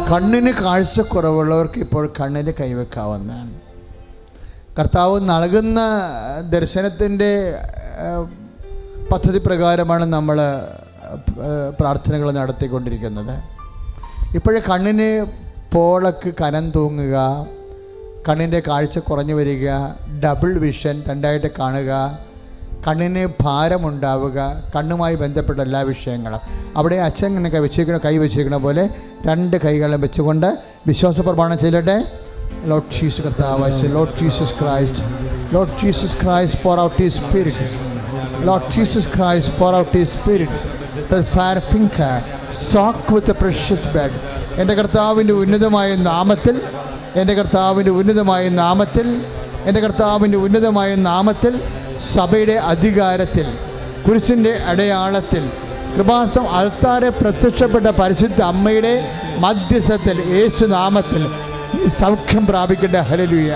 കണ്ണിന് കാഴ്ചക്കുറവുള്ളവർക്ക് ഇപ്പോൾ കണ്ണിന് കൈവെക്കാവുന്നതാണ്. കർത്താവ് നൽകുന്ന ദർശനത്തിൻ്റെ പദ്ധതി പ്രകാരമാണ് നമ്മൾ പ്രാർത്ഥനകൾ നടത്തിക്കൊണ്ടിരിക്കുന്നത്. ഇപ്പോഴേ കണ്ണിന് പോളക്ക് കനം തൂങ്ങുക, കണ്ണിൻ്റെ കാഴ്ച കുറഞ്ഞു വരിക, ഡബിൾ വിഷൻ രണ്ടായിട്ട് കാണുക, കണ്ണിന് ഭാരമുണ്ടാവുക, കണ്ണുമായി ബന്ധപ്പെട്ട എല്ലാ വിഷയങ്ങളും അവിടെ അച്ഛൻ ഇങ്ങനെ കൈ വെച്ചിരിക്കണ പോലെ രണ്ട് കൈകളും വെച്ചുകൊണ്ട് വിശ്വാസ പ്രമാണം ചെയ്യട്ടെ. Lord Jesus കർത്താവ്, Lord Jesus Christ, Lord Jesus Christ, pour out His Spirit. Lord Jesus Christ, pour out His Spirit. The fair finger, soak with the precious blood. എൻ്റെ കർത്താവിൻ്റെ ഉന്നതമായ നാമത്തിൽ, എൻ്റെ കർത്താവിൻ്റെ ഉന്നതമായ നാമത്തിൽ, എൻ്റെ കർത്താവിൻ്റെ ഉന്നതമായ നാമത്തിൽ, സഭയുടെ അധികാരത്തിൽ, കുരിശിൻ്റെ അടയാളത്തിൽ, കൃപാസനം അൾത്താരെ പ്രത്യക്ഷപ്പെട്ട പരിശുദ്ധ അമ്മയുടെ മധ്യസ്ഥത്തിൽ, യേശു നാമത്തിൽ നീ സൗഖ്യം പ്രാപിക്കട്ടെ. ഹല്ലേലൂയ.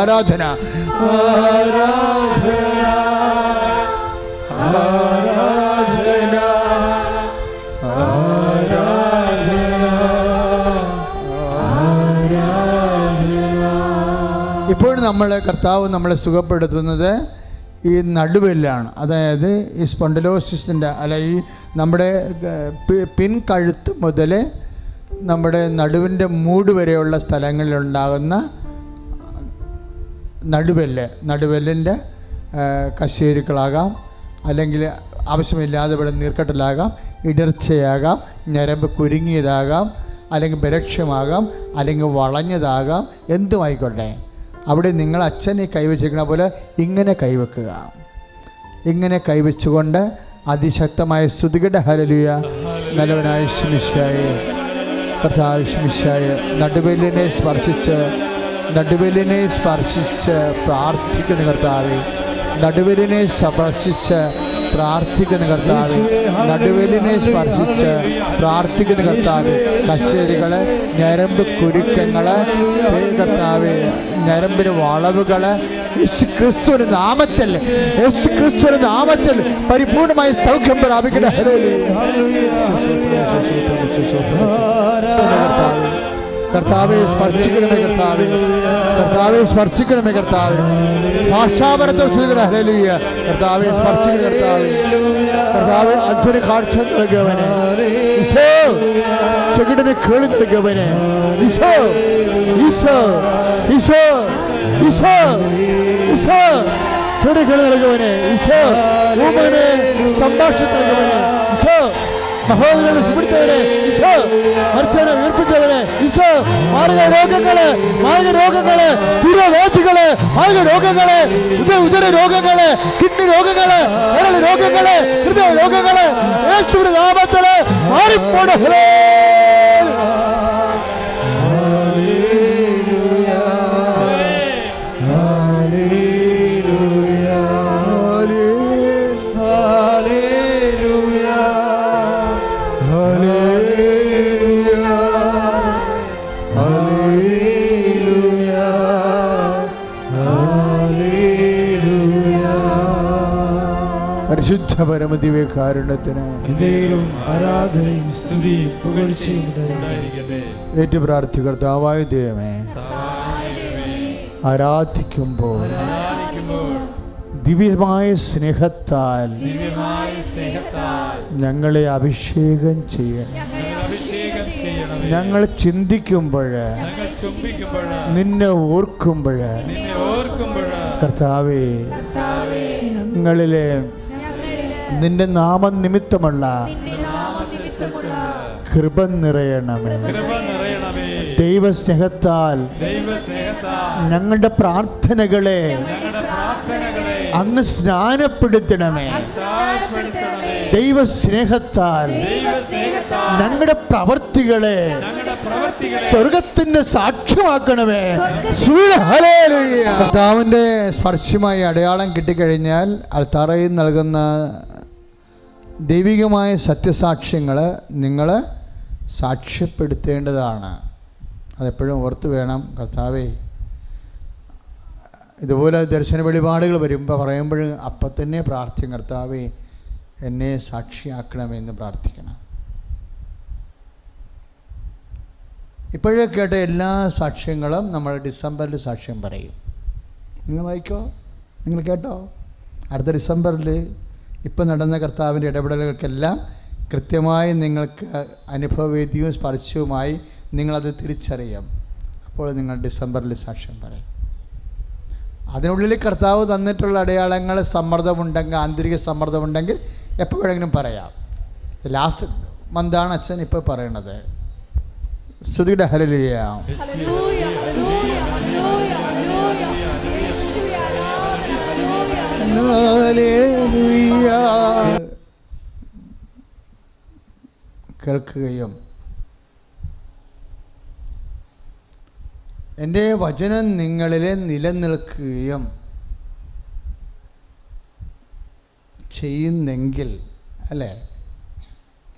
ആരാധന ഇപ്പോൾ കർത്താവ് നമ്മളെ സുഖപ്പെടുത്തുന്നത് ഈ നടുവിലാണ്. അതായത് ഈ സ്പോണ്ടിലോസിസിൻ്റെ അല്ല ഈ നമ്മുടെ പിൻകഴുത്ത് മുതൽ നമ്മുടെ നടുവിൻ്റെ മൂട് വരെയുള്ള സ്ഥലങ്ങളിലുണ്ടാകുന്ന നടുവെല്ലിൻ്റെ കശേരുക്കളാകാം, അല്ലെങ്കിൽ ആവശ്യമില്ലാതെ ഇവിടെ നീർക്കെട്ടലാകാം, ഇടർച്ചയാകാം, ഞരമ്പ് കുരുങ്ങിയതാകാം, അല്ലെങ്കിൽ ബലക്ഷമാകാം, അല്ലെങ്കിൽ വളഞ്ഞതാകാം, എന്തുമായിക്കോട്ടെ. അവിടെ നിങ്ങൾ അച്ഛനെ കൈവച്ചിരിക്കണ പോലെ ഇങ്ങനെ കൈവെക്കുക. ഇങ്ങനെ കൈവച്ചുകൊണ്ട് അതിശക്തമായ സ്തുതികട ഹല്ലേലൂയ. നല്ലവനായ ശിമിശായെ, കർത്താവ് ശിമിശായെ, നടുവെല്ലിനെ സ്പർശിച്ച് പ്രാർത്ഥിക്കുന്ന കർത്താവേ, നടുവെല്ലിനെ സ്പർശിച്ച് പ്രാർത്ഥിക്കുന്ന കർത്താവേ, നടുവെല്ലിനെ സ്പർശിച്ച് പ്രാർത്ഥിക്കുന്ന കർത്താവേ, കശേരുകൾ, ഞരമ്പ് കുരുക്കങ്ങൾ, കർത്താവേ, ഞരമ്പിന് വളവുകൾ, യേശുക്രിസ്തുവിന്റെ നാമത്തിൽ പരിപൂർണമായി സൗഖ്യം പ്രാപിക്കട്ടെ. കർത്താവെ സ്പർശിക്കണമേ, കർത്താവെ സ്പർശിക്കണമേ, കർത്താവെ ഭാഷാപരത്തോടെ ഹല്ലേലൂയ. കർത്താവെ സ്പർശിക്കണ കർത്താവെ അധ്വന കാഴ്ച നൽകിയവനെ, ഈശോ ചെകിടിന് കേളി നൽകിയവനെ, ഈശോ ഈശോ ഈശോ ഈശോ ഈശോ ചെടി കേളി നൽകിയവനെ, ഈശോ ഊമനെ സംഭാഷണം നൽകിയവനെ, ഈശോ മഹോദരനെ സുഹൃത്തവരെ, ഈശോ മരിച്ചവനെ ഉയർപ്പിച്ചവരെ, ഈശോ മാർഗ രോഗങ്ങള്, തിരവേദികള്, മാർഗ രോഗങ്ങള്, ഉദര രോഗങ്ങള്, കിഡ്നി രോഗങ്ങള്, കരൾ രോഗങ്ങള്, ഹൃദയ രോഗങ്ങള് യേശുവിന്റെ നാമത്തില് മാറിപ്പോടെ. പരിശുദ്ധ പരമദിവ്യകാരുണ്യത്തിന് ആരാധനയും സ്തുതിയും പുകഴ്ചയും ഉണ്ടായിരിക്കട്ടെ. ഏറ്റു പ്രാർത്ഥിക്കുക. കർത്താവായ ദൈവമേ, ആരാധിക്കുമ്പോൾ ദിവ്യമായ സ്നേഹത്താൽ ഞങ്ങളെ അഭിഷേകം ചെയ്യണം. ഞങ്ങൾ ചിന്തിക്കുമ്പോൾ, നിന്നെ ഓർക്കുമ്പോൾ, കർത്താവേ, ഞങ്ങളിലെ നിന്റെ നാമനിമിത്തമുള്ള കൃപ നിറയണമേ. ദൈവസ്നേഹത്താൽ ഞങ്ങളുടെ പ്രാർത്ഥനകളെ അങ്ങ് സ്നാനപ്പെടുത്തണമേ. ദൈവസ്നേഹത്താൽ ഞങ്ങളുടെ പ്രവർത്തികളെ സ്വർഗത്തിന്റെ സാക്ഷ്യമാക്കണമേ. കർത്താവിന്റെ സ്പർശമായി അടയാളം കിട്ടിക്കഴിഞ്ഞാൽ അൾത്താറയിൽ നൽകുന്ന ദൈവികമായ സത്യസാക്ഷ്യങ്ങൾ നിങ്ങൾ സാക്ഷ്യപ്പെടുത്തേണ്ടതാണ്. അതെപ്പോഴും ഓർത്ത് വേണം. കർത്താവേ, ഇതുപോലെ ദർശന വെളിപാടുകൾ വരുമ്പോൾ പറയുമ്പോൾ അപ്പം തന്നെ പ്രാർത്ഥിക്കും, കർത്താവേ എന്നെ സാക്ഷിയാക്കണമെന്ന് പ്രാർത്ഥിക്കണം. ഇപ്പോഴേ കേട്ട എല്ലാ സാക്ഷ്യങ്ങളും നമ്മൾ ഡിസംബറിൽ സാക്ഷ്യം പറയും. നിങ്ങൾ വായിക്കോ, നിങ്ങൾ കേട്ടോ. അടുത്ത ഡിസംബറിൽ ഇപ്പം നടന്ന കർത്താവിൻ്റെ ഇടപെടലുകൾക്കെല്ലാം കൃത്യമായി നിങ്ങൾക്ക് അനുഭവവേദ്യവും സ്പർശവുമായി നിങ്ങളത് തിരിച്ചറിയാം. അപ്പോൾ നിങ്ങൾ ഡിസംബറിൽ സാക്ഷ്യം പറയും. അതിനുള്ളിൽ കർത്താവ് തന്നിട്ടുള്ള അടയാളങ്ങൾ, സമ്മർദ്ദമുണ്ടെങ്കിൽ, ആന്തരിക സമ്മർദ്ദമുണ്ടെങ്കിൽ എപ്പോൾ വേണമെങ്കിലും പറയാം. ലാസ്റ്റ് മന്താണ് അച്ഛൻ ഇപ്പോൾ പറയണത്. സ്തുതിയുടെ ഹല്ലേലൂയ. കേൾക്കുകയും എൻ്റെ വചനം നിങ്ങളിൽ നിലനിൽക്കുകയും ചെയ്യുന്നെങ്കിൽ, അല്ലേ?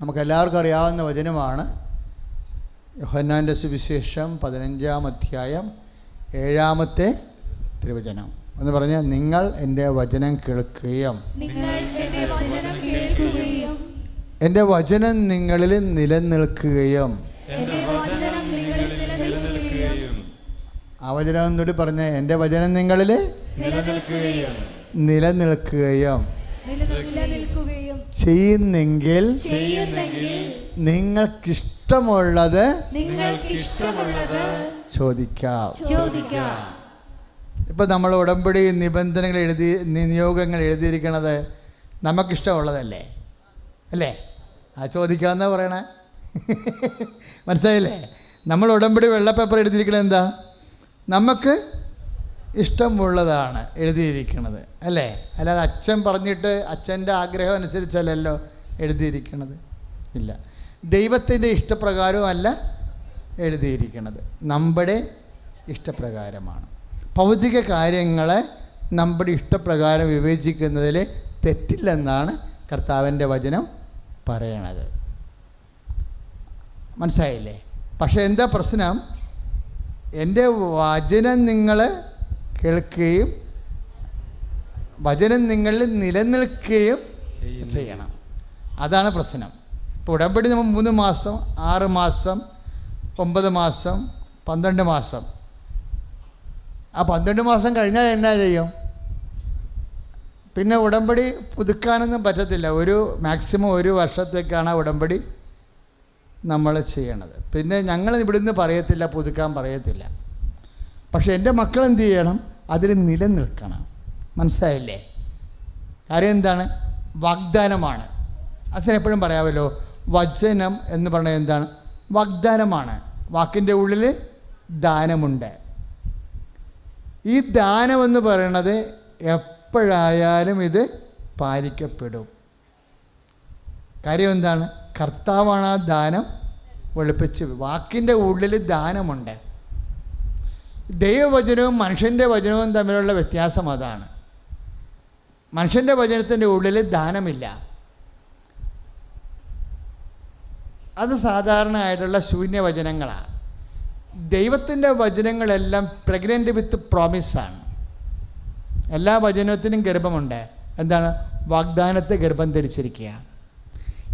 നമുക്കെല്ലാവർക്കും അറിയാവുന്ന വചനമാണ് യോഹന്നാൻ്റെ സുവിശേഷം 15-ാം അധ്യായം 7-ാമത്തെ തിരുവചനം. എന്ന് പറഞ്ഞാൽ, നിങ്ങൾ എൻ്റെ വചനം കേൾക്കുകയും എൻ്റെ വചനം നിങ്ങളിൽ നിലനിൽക്കുകയും. ആ വചനം എന്നോട് പറഞ്ഞ, എൻ്റെ വചനം നിങ്ങളിൽ നിലനിൽക്കുകയും ചെയ്യുന്നെങ്കിൽ നിങ്ങൾക്കിഷ്ടമുള്ളത് ചോദിക്കാം. ഇപ്പം നമ്മൾ ഉടമ്പടി നിബന്ധനകൾ നിയോഗങ്ങൾ എഴുതിയിരിക്കണത് നമുക്കിഷ്ടമുള്ളതല്ലേ, അല്ലേ? ആ ചോദിക്കാമെന്നാ പറയണേ. മനസ്സിലായില്ലേ? നമ്മൾ ഉടമ്പടി വെള്ളപ്പേപ്പർ എഴുതിയിരിക്കണത് എന്താ? നമുക്ക് ഇഷ്ടമുള്ളതാണ് എഴുതിയിരിക്കുന്നത്, അല്ലേ? അല്ലാതെ അച്ഛൻ പറഞ്ഞിട്ട് അച്ഛൻ്റെ ആഗ്രഹം അനുസരിച്ചല്ലല്ലോ എഴുതിയിരിക്കണത്. ഇല്ല, ദൈവത്തിൻ്റെ ഇഷ്ടപ്രകാരമല്ല എഴുതിയിരിക്കുന്നത്, നമ്മുടെ ഇഷ്ടപ്രകാരമാണ്. ഭൗതിക കാര്യങ്ങളെ നമ്മുടെ ഇഷ്ടപ്രകാരം വിവേചിക്കുന്നതിൽ തെറ്റില്ലെന്നാണ് കർത്താവിൻ്റെ വചനം പറയണത്. മനസ്സിലായില്ലേ? പക്ഷേ എന്താ പ്രശ്നം? എൻ്റെ വചനം നിങ്ങൾ കേൾക്കുകയും വചനം നിങ്ങളിൽ നിലനിൽക്കുകയും ചെയ്യണം. അതാണ് പ്രശ്നം. ഇപ്പോൾ ഉടമ്പടി നമ്മൾ 3 മാസം, 6 മാസം, 9 മാസം, 12 മാസം. ആ 12 മാസം കഴിഞ്ഞാൽ എന്നാ ചെയ്യും? പിന്നെ ഉടമ്പടി പുതുക്കാനൊന്നും പറ്റത്തില്ല. മാക്സിമം 1 വർഷത്തേക്കാണ് ഉടമ്പടി നമ്മൾ ചെയ്യണത്. പിന്നെ ഞങ്ങൾ ഇവിടുന്ന് പറയത്തില്ല, പുതുക്കാൻ പറയത്തില്ല. പക്ഷെ എൻ്റെ മക്കൾ എന്ത് ചെയ്യണം? അതിൽ നിലനിൽക്കണം. മനസ്സിലായില്ലേ? കാര്യം എന്താണ്? വാഗ്ദാനമാണ്. അച്ഛൻ എപ്പോഴും പറയാമല്ലോ, വചനം എന്ന് പറഞ്ഞാൽ എന്താണ്? വാഗ്ദാനമാണ്. വാക്കിൻ്റെ ഉള്ളിൽ ദാനമുണ്ട്. ഈ ദാനമെന്ന് പറയണത് എപ്പോഴായാലും ഇത് പാലിക്കപ്പെടും. കാര്യം എന്താണ്? കർത്താവാണ് ആ ദാനം വെളുപ്പിച്ച്. വാക്കിൻ്റെ ഉള്ളിൽ ദാനമുണ്ട്. ദൈവവചനവും മനുഷ്യൻ്റെ വചനവും തമ്മിലുള്ള വ്യത്യാസം അതാണ്. മനുഷ്യൻ്റെ വചനത്തിൻ്റെ ഉള്ളിൽ ദാനമില്ല. അത് സാധാരണയായിട്ടുള്ള ശൂന്യവചനങ്ങളാണ്. ദൈവത്തിൻ്റെ വചനങ്ങളെല്ലാം പ്രഗ്നൻ്റ് വിത്ത് പ്രോമിസാണ്. എല്ലാ വചനത്തിനും ഗർഭമുണ്ട്. എന്താണ്? വാഗ്ദാനത്തെ ഗർഭം ധരിച്ചിരിക്കുക.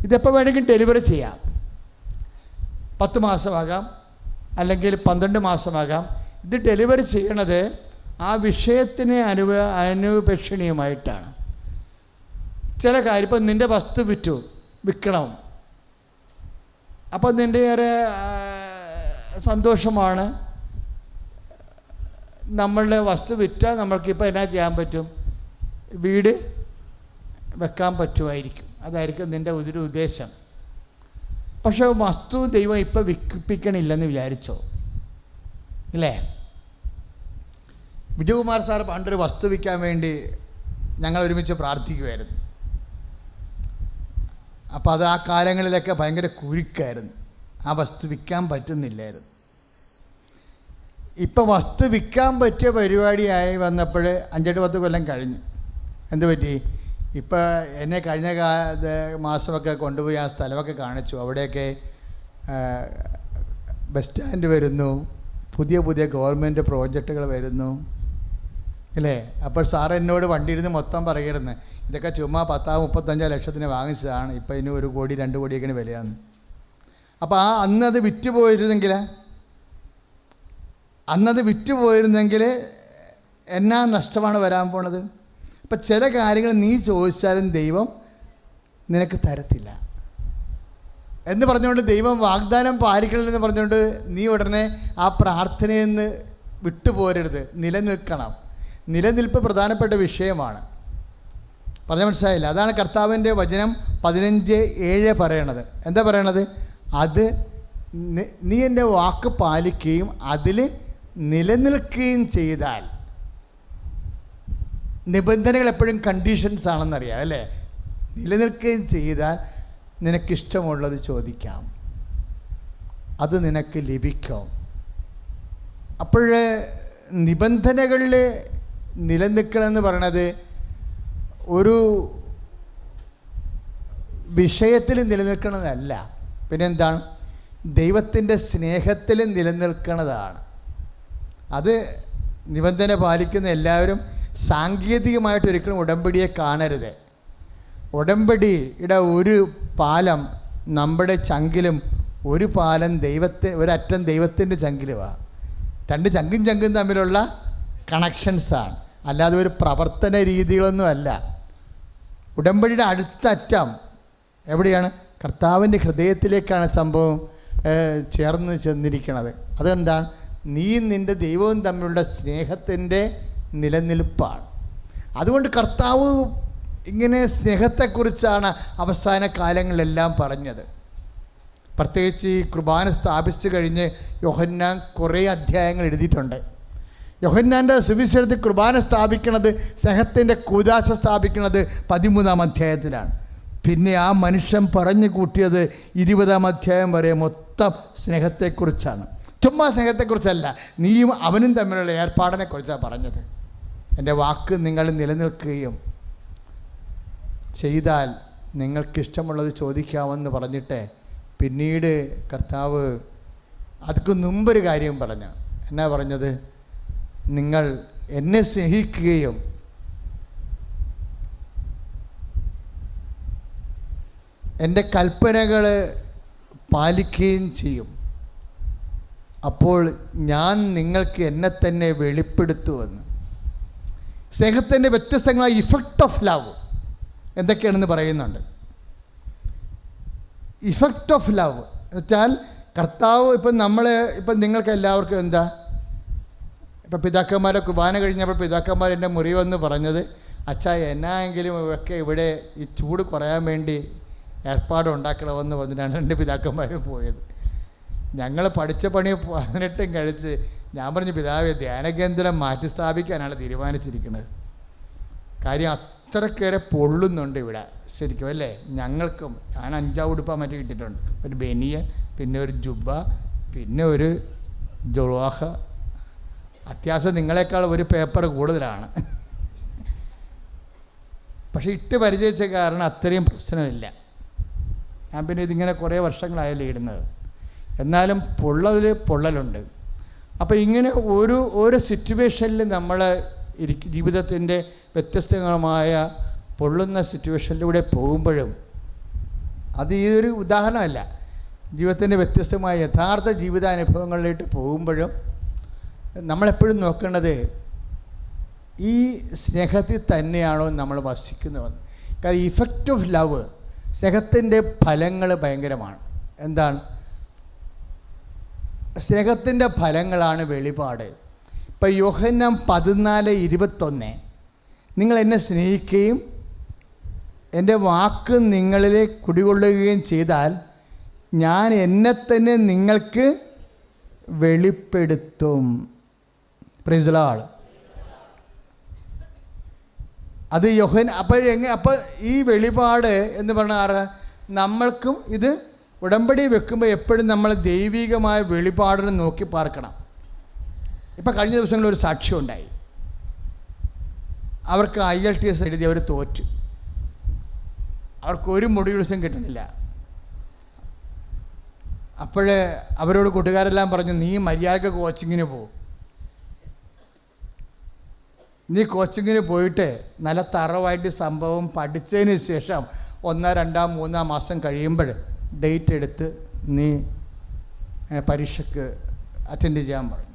ഇതെപ്പോൾ വേണമെങ്കിൽ ഡെലിവറി ചെയ്യാം. 10 മാസമാകാം, അല്ലെങ്കിൽ 12 മാസമാകാം. ഇത് ഡെലിവറി ചെയ്യണത് ആ വിഷയത്തിന് അനുപേക്ഷണീയമായിട്ടാണ്. ചില കാര്യം, ഇപ്പം നിൻ്റെ വസ്തു വിൽക്കണം, അപ്പം നിൻ്റെ ഒരു സന്തോഷമാണ്. നമ്മളുടെ വസ്തു വിറ്റാൽ നമ്മൾക്കിപ്പോൾ എന്നാ ചെയ്യാൻ പറ്റും? വീട് വെക്കാൻ പറ്റുമായിരിക്കും. അതായിരിക്കും നിൻ്റെ ഒരു ഉദ്ദേശം. പക്ഷേ വസ്തു ദൈവം ഇപ്പം വിൽപ്പിക്കണില്ലെന്ന് വിചാരിച്ചോ? ഇല്ലേ? വിജയകുമാർ സാർ പണ്ടൊരു വസ്തു വിൽക്കാൻ വേണ്ടി ഞങ്ങൾ ഒരുമിച്ച് പ്രാർത്ഥിക്കുമായിരുന്നു. അപ്പോൾ അത് ആ കാലങ്ങളിലൊക്കെ ഭയങ്കര കുരുക്കായിരുന്നു. ആ വസ്തു വിൽക്കാൻ പറ്റുന്നില്ലായിരുന്നു. ഇപ്പോൾ വസ്തു വിൽക്കാൻ പറ്റിയ പരിപാടിയായി വന്നപ്പോൾ 5-10 കൊല്ലം കഴിഞ്ഞു. എന്ത് പറ്റി? ഇപ്പോൾ എന്നെ കഴിഞ്ഞ മാസമൊക്കെ കൊണ്ടുപോയി ആ സ്ഥലമൊക്കെ കാണിച്ചു. അവിടെയൊക്കെ ബസ് സ്റ്റാൻഡ് വരുന്നു, പുതിയ പുതിയ ഗവൺമെൻറ് പ്രോജക്റ്റുകൾ വരുന്നു അല്ലേ? അപ്പോൾ സാറ് എന്നോട് വണ്ടിയിരുന്ന് മൊത്തം പറയരുന്ന് ഇതൊക്കെ ചുമ്മാ 10-35 ലക്ഷത്തിന് വാങ്ങിച്ചതാണ്, ഇപ്പം ഇനി 1 കോടി 2 കോടിയൊക്കെ വിലയാണ്. അപ്പോൾ അന്നത് വിറ്റുപോയിരുന്നെങ്കിൽ എന്നാ നഷ്ടമാണ് വരാൻ പോണത്? അപ്പം ചില കാര്യങ്ങൾ നീ ചോദിച്ചാലും ദൈവം നിനക്ക് തരത്തില്ല എന്ന് പറഞ്ഞുകൊണ്ട്, ദൈവം വാഗ്ദാനം പാലിക്കണമെന്ന് പറഞ്ഞുകൊണ്ട് നീ ഉടനെ ആ പ്രാർത്ഥനയിൽ നിന്ന് വിട്ടുപോരരുത്. നിലനിൽക്കണം. നിലനിൽപ്പ് പ്രധാനപ്പെട്ട വിഷയമാണ്. പറഞ്ഞ മനസ്സിലായില്ല? അതാണ് കർത്താവിൻ്റെ വചനം 15:7 പറയണത്. എന്താ പറയണത്? അത് നീ എൻ്റെ വാക്ക് പാലിക്കുകയും അതിൽ നിലനിൽക്കുകയും ചെയ്താൽ. നിബന്ധനകൾ എപ്പോഴും കണ്ടീഷൻസ് ആണെന്നറിയാം അല്ലേ? നിലനിൽക്കുകയും ചെയ്താൽ നിനക്കിഷ്ടമുള്ളത് ചോദിക്കാം, അത് നിനക്ക് ലഭിക്കും. അപ്പോൾ നിബന്ധനകളിൽ നിലനിൽക്കണമെന്ന് പറയണത് ഒരു വിഷയത്തിൽ നിലനിൽക്കണമെന്നല്ല, പിന്നെന്താണ്? ദൈവത്തിൻ്റെ സ്നേഹത്തിൽ നിലനിൽക്കുന്നതാണ്. അത് നിബന്ധന പാലിക്കുന്ന എല്ലാവരും സാങ്കേതികമായിട്ടൊരിക്കലും ഉടമ്പടിയെ കാണരുത്. ഉടമ്പടിയുടെ ഒരു പാലം നമ്മുടെ ചങ്കിലും ഒരു പാലം ഒരറ്റം ദൈവത്തിൻ്റെ ചങ്കിലുമാണ്. 2 ചങ്കും തമ്മിലുള്ള കണക്ഷൻസാണ്, അല്ലാതെ ഒരു പ്രവർത്തന രീതികളൊന്നുമല്ല. ഉടമ്പടിയുടെ അടുത്ത അറ്റം എവിടെയാണ്? കർത്താവിൻ്റെ ഹൃദയത്തിലേക്കാണ് സംഭവം ചേർന്ന് ചെന്നിരിക്കുന്നത്. അതെന്താണ്? നീ നിൻ്റെ ദൈവവും തമ്മിലുള്ള സ്നേഹത്തിൻ്റെ നിലനിൽപ്പാണ്. അതുകൊണ്ട് കർത്താവ് ഇങ്ങനെ സ്നേഹത്തെക്കുറിച്ചാണ് അവസാന കാലങ്ങളിലെല്ലാം പറഞ്ഞത്. പ്രത്യേകിച്ച് ഈ കുർബാന സ്ഥാപിച്ചു കഴിഞ്ഞ് യോഹന്നാൻ കുറേ അധ്യായങ്ങൾ എഴുതിയിട്ടുണ്ട്. യോഹന്നാൻ്റെ സുവിശേഷത്തിൽ കുർബാന സ്ഥാപിക്കുന്നത്, സ്നേഹത്തിൻ്റെ കൂദാശ സ്ഥാപിക്കുന്നത് 13-ാം അധ്യായത്തിലാണ്. പിന്നെ ആ മനുഷ്യൻ പറഞ്ഞു കൂട്ടിയത് 20-ാം അധ്യായം വരെ മൊത്തം സ്നേഹത്തെക്കുറിച്ചാണ്. ചുമ്മാ സ്നേഹത്തെക്കുറിച്ചല്ല, നീയും അവനും തമ്മിലുള്ള ഏർപ്പാടിനെക്കുറിച്ചാണ് പറഞ്ഞത്. എൻ്റെ വാക്ക് നിങ്ങൾ നിലനിൽക്കുകയും ചെയ്താൽ നിങ്ങൾക്കിഷ്ടമുള്ളത് ചോദിക്കാമെന്ന് പറഞ്ഞിട്ട് പിന്നീട് കർത്താവ് അതിക്ക് മുമ്പൊരു കാര്യം പറഞ്ഞു. എന്നാ പറഞ്ഞത്? നിങ്ങൾ എന്നെ സ്നേഹിക്കുകയും എൻ്റെ കൽപ്പനകൾ പാലിക്കുകയും ചെയ്യും, അപ്പോൾ ഞാൻ നിങ്ങൾക്ക് എന്നെ തന്നെ വെളിപ്പെടുത്തുമെന്ന്. സ്നേഹത്തിൻ്റെ വ്യത്യസ്തങ്ങളായ ഇഫക്റ്റ് ഓഫ് ലവ് എന്തൊക്കെയാണെന്ന് പറയുന്നുണ്ട്. ഇഫക്റ്റ് ഓഫ് ലവ് വെച്ചാൽ കർത്താവ് ഇപ്പം നിങ്ങൾക്ക് എല്ലാവർക്കും എന്താ, ഇപ്പം പിതാക്കന്മാരെ കുർബാന കഴിഞ്ഞപ്പോൾ പിതാക്കന്മാരെൻ്റെ മുറി വന്ന് പറഞ്ഞത്, അച്ഛാ എന്നായെങ്കിലും ഒക്കെ ഇവിടെ ഈ ചൂട് കുറയാൻ വേണ്ടി ഏർപ്പാടുണ്ടാക്കണമെന്ന് പറഞ്ഞിട്ടാണ് എൻ്റെ പിതാക്കന്മാരും പോയത്. ഞങ്ങൾ പഠിച്ച പണി 18 കഴിച്ച് ഞാൻ പറഞ്ഞു, പിതാവേ ധ്യാനകേന്ദ്രം മാറ്റി സ്ഥാപിക്കാനാണ് തീരുമാനിച്ചിരിക്കുന്നത്. കാര്യം അത്രക്കേറെ പൊള്ളുന്നുണ്ട് ഇവിടെ ശരിക്കും അല്ലേ? ഞങ്ങൾക്കും. ഞാൻ 5 ഉടുപ്പാൻ മറ്റു കിട്ടിയിട്ടുണ്ട്. ഒരു ബനിയൻ, പിന്നെ ഒരു ജുബ്ബ, പിന്നെ ഒരു ജുവാഹ. അത്യാവശ്യം നിങ്ങളെക്കാൾ ഒരു പേപ്പർ കൂടുതലാണ്. പക്ഷെ ഇട്ട് പരിചയിച്ച കാരണം അത്രയും പ്രശ്നമില്ല. ഞാൻ പിന്നെ ഇതിങ്ങനെ കുറേ വർഷങ്ങളായല്ലേ ഇടുന്നത്. എന്നാലും പൊള്ളലുണ്ട്. അപ്പോൾ ഇങ്ങനെ ഓരോ സിറ്റുവേഷനിൽ നമ്മൾ ജീവിതത്തിൻ്റെ വ്യത്യസ്തമായ പൊള്ളുന്ന സിറ്റുവേഷനിലൂടെ പോകുമ്പോഴും, അത് ഈ ഒരു ഉദാഹരണമല്ല, ജീവിതത്തിൻ്റെ വ്യത്യസ്തമായ യഥാർത്ഥ ജീവിതാനുഭവങ്ങളിലേക്ക് പോകുമ്പോഴും നമ്മളെപ്പോഴും നോക്കേണ്ടത് ഈ സ്നേഹത്തിൽ തന്നെയാണോ നമ്മൾ വസിക്കുന്നതെന്ന്. കാരണം ഇഫക്റ്റ് ഓഫ് ലവ്, സ്നേഹത്തിൻ്റെ ഫലങ്ങൾ ഭയങ്കരമാണ്. എന്താണ്? സ്നേഹത്തിൻ്റെ ഫലങ്ങളാണ് വെളിപാട്. ഇപ്പം യോഹന്നാൻ 14:21 നിങ്ങൾ എന്നെ സ്നേഹിക്കുകയും എൻ്റെ വാക്ക് നിങ്ങളിലെ കുടികൊള്ളുകയും ചെയ്താൽ ഞാൻ എന്നെ തന്നെ നിങ്ങൾക്ക് വെളിപ്പെടുത്തും. Price the Lord. അത് അപ്പോൾ ഈ വെളിപാട് എന്ന് പറഞ്ഞാൽ നമ്മൾക്കും ഇത് ഉടമ്പടി വെക്കുമ്പോൾ എപ്പോഴും നമ്മൾ ദൈവികമായ വെളിപാടിനെ നോക്കി പാർക്കണം. ഇപ്പം കഴിഞ്ഞ ദിവസങ്ങളിൽ ഒരു സാക്ഷ്യം ഉണ്ടായി. അവർക്ക് IELTS എഴുതി അവർ തോറ്റു. അവർക്ക് ഒരു മൊഡ്യൂൾസും കിട്ടുന്നില്ല. അപ്പോഴേ അവരോട് കൂട്ടുകാരെല്ലാം പറഞ്ഞു, നീ മര്യാദക്ക് കോച്ചിങ്ങിന് പോ, നീ കോച്ചിങ്ങിന് പോയിട്ട് നല്ല തറവായിട്ട് സംഭവം പഠിച്ചതിന് ശേഷം 1, 2, 3 മാസം കഴിയുമ്പോൾ ഡേറ്റ് എടുത്ത് നീ പരീക്ഷയ്ക്ക് അറ്റൻഡ് ചെയ്യാൻ പറഞ്ഞു.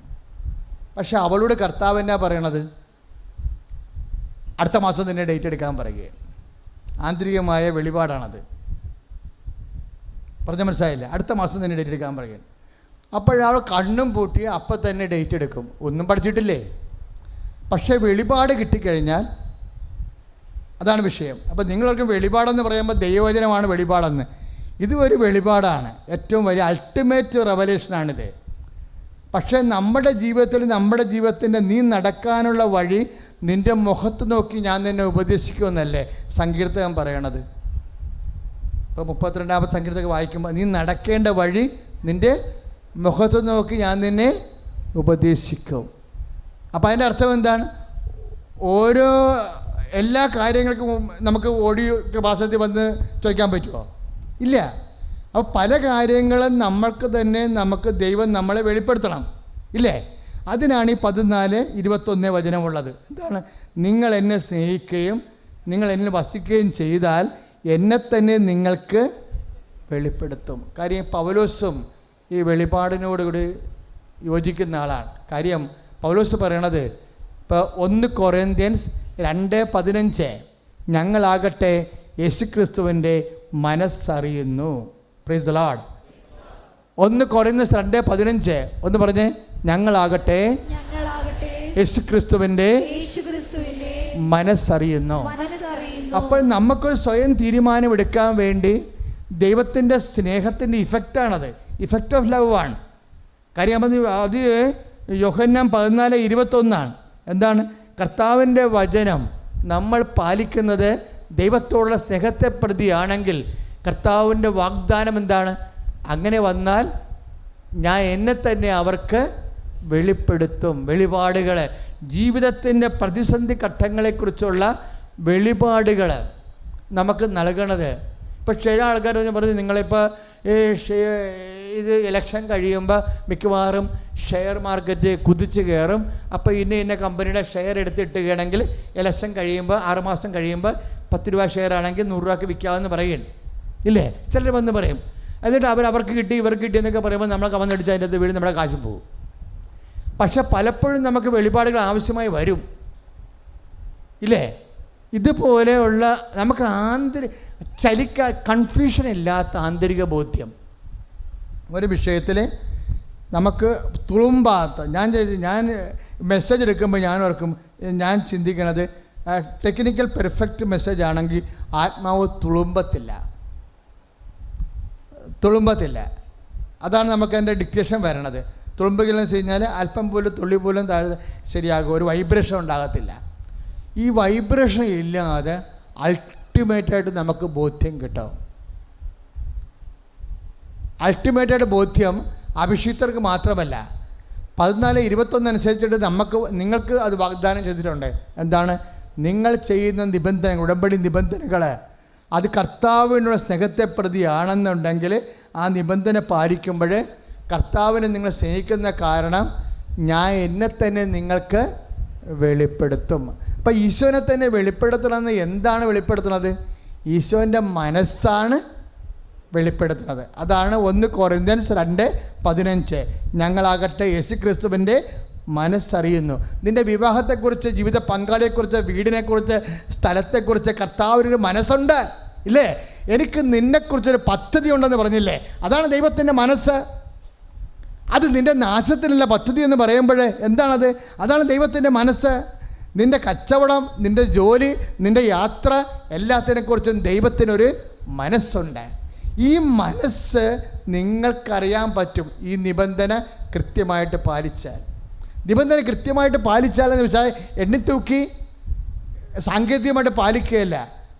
പക്ഷെ അവളോട് കർത്താവ് എന്നാ പറയണത്? അടുത്ത മാസം തന്നെ ഡേറ്റ് എടുക്കാൻ പറയുകയാണ്. ആന്തരികമായ വെളിപാടാണത്. പറഞ്ഞ മനസ്സിലായില്ല? അടുത്ത മാസം തന്നെ ഡേറ്റ് എടുക്കാൻ പറയുകയാണ്. അപ്പോഴവൾ കണ്ണും പൂട്ടി അപ്പം തന്നെ ഡേറ്റ് എടുക്കും. ഒന്നും പഠിച്ചിട്ടില്ലേ? പക്ഷേ വെളിപാട് കിട്ടിക്കഴിഞ്ഞാൽ അതാണ് വിഷയം. അപ്പോൾ നിങ്ങളൊക്കെ വെളിപാടെന്ന് പറയുമ്പോൾ ദൈവവചനമാണ് വെളിപാടെന്ന്. ഇത് ഒരു വെളിപാടാണ്, ഏറ്റവും വലിയ അൾട്ടിമേറ്റ് റെവലേഷനാണിത്. പക്ഷേ നമ്മുടെ ജീവിതത്തിൻ്റെ നീ നടക്കാനുള്ള വഴി നിൻ്റെ മുഖത്ത് നോക്കി ഞാൻ നിന്നെ ഉപദേശിക്കുമെന്നല്ലേ സങ്കീർത്തകൻ പറയണത്. ഇപ്പോൾ 32-ാമത്തെ സങ്കീർത്തകം വായിക്കുമ്പോൾ നീ നടക്കേണ്ട വഴി നിൻ്റെ മുഖത്ത് നോക്കി ഞാൻ നിന്നെ ഉപദേശിക്കും. അപ്പോൾ അതിൻ്റെ അർത്ഥം എന്താണ്? ഓരോ എല്ലാ കാര്യങ്ങൾക്കും നമുക്ക് ഓഡിയോ കൃപാസനത്തിൽ വന്ന് ചോദിക്കാൻ പറ്റുമോ? ഇല്ല. അപ്പോൾ പല കാര്യങ്ങളും നമുക്ക് ദൈവം നമ്മളെ വെളിപ്പെടുത്തണം, ഇല്ലേ? അതിനാണ് ഈ 14:21 വചനമുള്ളത്. എന്താണ്? നിങ്ങൾ എന്നെ സ്നേഹിക്കുകയും നിങ്ങൾ എന്നെ വസിക്കുകയും ചെയ്താൽ എന്നെ തന്നെ നിങ്ങൾക്ക് വെളിപ്പെടുത്തും. കാര്യം പൗലോസും ഈ വെളിപാടിനോടുകൂടി യോജിക്കുന്ന ആളാണ്. കാര്യം പൗലോസ് പറയണത് ഇപ്പോൾ 1 കൊറിന്ത്യൻസ് 2:15 ഞങ്ങളാകട്ടെ യേശുക്രിസ്തുവിൻ്റെ മനസ്സറിയുന്നു. Praise the lord. 1 കൊരിന്ത്യൻസ് 2:15 ഒന്ന് പറഞ്ഞേ, ഞങ്ങളാകട്ടെ യേശുക്രിസ്തുവിൻ്റെ മനസ്സറിയുന്നു. അപ്പോൾ നമുക്കൊരു സ്വയം തീരുമാനമെടുക്കാൻ വേണ്ടി ദൈവത്തിൻ്റെ സ്നേഹത്തിൻ്റെ ഇഫക്റ്റാണത്. ഇഫക്റ്റ് ഓഫ് ലവ് ആണ്. കാര്യം അത് യോഹന്നാൻ 14:21 എന്താണ്? കർത്താവിൻ്റെ വചനം നമ്മൾ പാലിക്കുന്നത് ദൈവത്തോടുള്ള സ്നേഹത്തെ പ്രതിയാണെങ്കിൽ കർത്താവിൻ്റെ വാഗ്ദാനം എന്താണ്? അങ്ങനെ വന്നാൽ ഞാൻ എന്നെ തന്നെ അവർക്ക് വെളിപ്പെടുത്തും. വെളിപാടുകൾ, ജീവിതത്തിൻ്റെ പ്രതിസന്ധി ഘട്ടങ്ങളെക്കുറിച്ചുള്ള വെളിപാടുകൾ നമുക്ക് നൽകണത്. ഇപ്പോൾ ചില ആൾക്കാർ പറഞ്ഞു, നിങ്ങളിപ്പോൾ ഇത് ഇലക്ഷൻ കഴിയുമ്പോൾ മിക്കവാറും ഷെയർ മാർക്കറ്റ് കുതിച്ച് കയറും, അപ്പോൾ ഇന്ന കമ്പനിയുടെ ഷെയർ എടുത്തിട്ടുകയാണെങ്കിൽ ഇലക്ഷൻ കഴിയുമ്പോൾ 6 മാസം കഴിയുമ്പോൾ 10 രൂപ ഷെയർ ആണെങ്കിൽ 100 രൂപയ്ക്ക് വിൽക്കാമെന്ന് പറയും, ഇല്ലേ? ചിലർ വന്ന് പറയും. എന്നിട്ട് അവർക്ക് കിട്ടി ഇവർക്ക് കിട്ടി എന്നൊക്കെ പറയുമ്പോൾ നമ്മളൊക്കെ വന്നടിച്ച് അതിൻ്റെ അകത്ത് വീട് നമ്മുടെ കാശ് പോകും. പക്ഷെ പലപ്പോഴും നമുക്ക് വെളിപാടുകൾ ആവശ്യമായി വരും, ഇല്ലേ? ഇതുപോലെയുള്ള നമുക്ക് കൺഫ്യൂഷൻ ഇല്ലാത്ത ആന്തരിക ബോധ്യം ഒരു വിഷയത്തിൽ നമുക്ക് തുളുമ്പാത്ത. ഞാൻ മെസ്സേജ് എടുക്കുമ്പോൾ ഞാൻ ചിന്തിക്കണത് ടെക്നിക്കൽ പെർഫെക്റ്റ് മെസ്സേജ് ആണെങ്കിൽ ആത്മാവ് തുളുമ്പത്തില്ല. അതാണ് നമുക്ക് എൻ്റെ ഡിക്റ്റേഷൻ വരണത്. തുളുമ്പുകയെന്ന് വെച്ച് കഴിഞ്ഞാൽ അല്പം പോലും തുള്ളി പോലും താഴെ ശരിയാകും, ഒരു വൈബ്രേഷൻ ഉണ്ടാകത്തില്ല. ഈ വൈബ്രേഷൻ ഇല്ലാതെ അൾട്ടിമേറ്റായിട്ട് നമുക്ക് ബോധ്യം കിട്ടും. അൾട്ടിമേറ്റായിട്ട് ബോധ്യം അഭിഷിക്തർക്ക് മാത്രമല്ല. 14:21 അനുസരിച്ചിട്ട് നിങ്ങൾക്ക് അത് വാഗ്ദാനം ചെയ്തിട്ടുണ്ട്. എന്താണ്? നിങ്ങൾ ചെയ്യുന്ന നിബന്ധനകൾ, ഉടമ്പടി നിബന്ധനകൾ, അത് കർത്താവിനുള്ള സ്നേഹത്തെ പ്രതിയാണെന്നുണ്ടെങ്കിൽ ആ നിബന്ധന പാലിക്കുമ്പോൾ കർത്താവിനെ നിങ്ങൾ സ്നേഹിക്കുന്ന കാരണം ഞാൻ എന്നെ തന്നെ നിങ്ങൾക്ക് വെളിപ്പെടുത്തും. അപ്പം ഈശോനെ തന്നെ വെളിപ്പെടുത്തണമെന്ന് എന്താണ് വെളിപ്പെടുത്തുന്നത്? ഈശോൻ്റെ മനസ്സാണ് വെളിപ്പെടുത്തുന്നത്. അതാണ് 1 കൊരിന്ത്യൻസ് 2:15 ഞങ്ങളാകട്ടെ യേശുക്രിസ്തുവിൻ്റെ മനസ്സറിയുന്നു. നിൻ്റെ വിവാഹത്തെക്കുറിച്ച്, ജീവിത പങ്കാളിയെക്കുറിച്ച്, വീടിനെക്കുറിച്ച്, സ്ഥലത്തെക്കുറിച്ച് കർത്താവിനൊരു മനസ്സുണ്ട്, ഇല്ലേ? എനിക്ക് നിന്നെക്കുറിച്ചൊരു പദ്ധതി ഉണ്ടെന്ന് പറഞ്ഞില്ലേ? അതാണ് ദൈവത്തിൻ്റെ മനസ്സ്. അത് നിൻ്റെ നാശത്തിലുള്ള പദ്ധതി എന്ന് പറയുമ്പോൾ എന്താണത്? അതാണ് ദൈവത്തിൻ്റെ മനസ്സ്. നിൻ്റെ കച്ചവടം, നിൻ്റെ ജോലി, നിൻ്റെ യാത്ര, എല്ലാത്തിനെക്കുറിച്ചും ദൈവത്തിനൊരു മനസ്സുണ്ട്. ഈ മനസ്സ് നിങ്ങൾക്കറിയാൻ പറ്റും ഈ നിബന്ധന കൃത്യമായിട്ട് പാലിച്ചാൽ. നിബന്ധന കൃത്യമായിട്ട് പാലിച്ചാലെന്ന് വെച്ചാൽ എണ്ണിത്തൂക്കി സാങ്കേതികമായിട്ട് പാലിക്കുകയല്ല.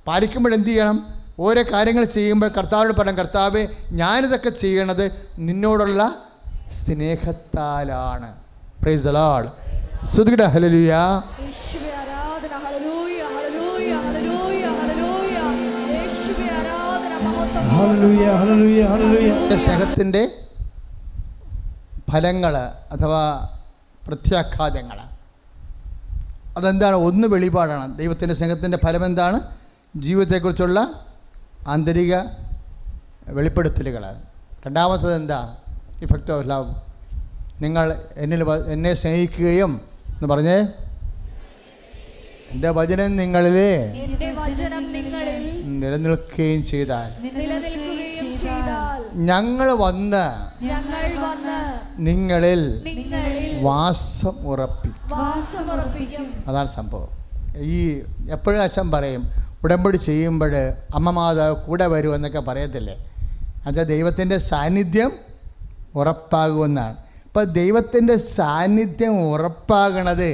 പാലിക്കുമ്പോൾ എന്ത് ചെയ്യണം? ഓരോ കാര്യങ്ങൾ ചെയ്യുമ്പോൾ കർത്താവിനോട് പറയാം, കർത്താവേ ഞാനിതൊക്കെ ചെയ്യണത് നിന്നോടുള്ള സ്നേഹത്താലാണ്. Praise the lord. സ്തുതിക്കട്ടെ. ഹല്ലേലൂയ. യേശുവേ ആരാധന. ഹല്ലേലൂയ ഹല്ലേലൂയ ഹല്ലേലൂയ ഹല്ലേലൂയ. യേശുവേ ആരാധന. മഹത്വം. ഹല്ലേലൂയ ഹല്ലേലൂയ ഹല്ലേലൂയ. സ്നേഹത്തിൻ്റെ ഫലങ്ങൾ അഥവാ പ്രത്യാഘാതങ്ങൾ. അതെന്താണ്? ഒന്ന് വെളിപാടാണ്. ദൈവത്തിൻ്റെ സ്നേഹത്തിൻ്റെ ഫലം എന്താണ്? ജീവിതത്തെക്കുറിച്ചുള്ള ആന്തരിക വെളിപ്പെടുത്തലുകൾ. രണ്ടാമത്തത് എന്താ? Effect of love. നിങ്ങൾ എന്നെ സ്നേഹിക്കുകയും എന്ന് പറഞ്ഞേ, എൻ്റെ വചനം നിങ്ങളിൽ നിലനിൽക്കുകയും ചെയ്താൽ ഞങ്ങൾ വന്ന് നിങ്ങളിൽ വാസം ഉറപ്പിക്കും. അതാണ് സംഭവം. ഈ എപ്പോഴും അച്ഛൻ പറയും, ഉടമ്പടി ചെയ്യുമ്പോൾ അമ്മ മാതാവ് കൂടെ വരുമെന്നൊക്കെ പറയത്തില്ലേ? അത് ദൈവത്തിൻ്റെ സാന്നിധ്യം ഉറപ്പാകുമെന്നാണ്. അപ്പോൾ ദൈവത്തിൻ്റെ സാന്നിധ്യം ഉറപ്പാകണത്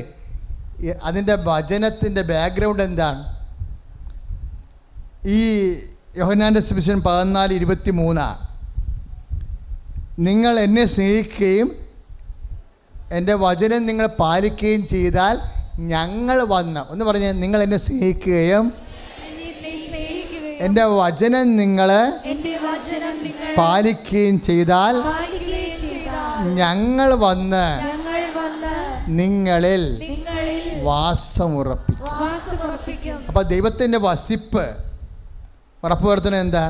അതിൻ്റെ വചനത്തിൻ്റെ ബാക്ക്ഗ്രൗണ്ട് എന്താണ്? ഈ യോഹന്നാൻ്റെ സുവിശേഷം 14:23 നിങ്ങൾ എന്നെ സ്നേഹിക്കുകയും എൻ്റെ വചനം നിങ്ങൾ പാലിക്കുകയും ചെയ്താൽ ഞങ്ങൾ വന്ന് ഒന്ന് പറഞ്ഞ്, നിങ്ങൾ എന്നെ സ്നേഹിക്കുകയും എൻ്റെ വചനം നിങ്ങൾ പാലിക്കുകയും ചെയ്താൽ ഞങ്ങൾ വന്ന് നിങ്ങളിൽ വാസമുറപ്പിക്കും. അപ്പം ദൈവത്തിൻ്റെ വസിപ്പ് ഉറപ്പുവരുത്തുന്നത് എന്താ?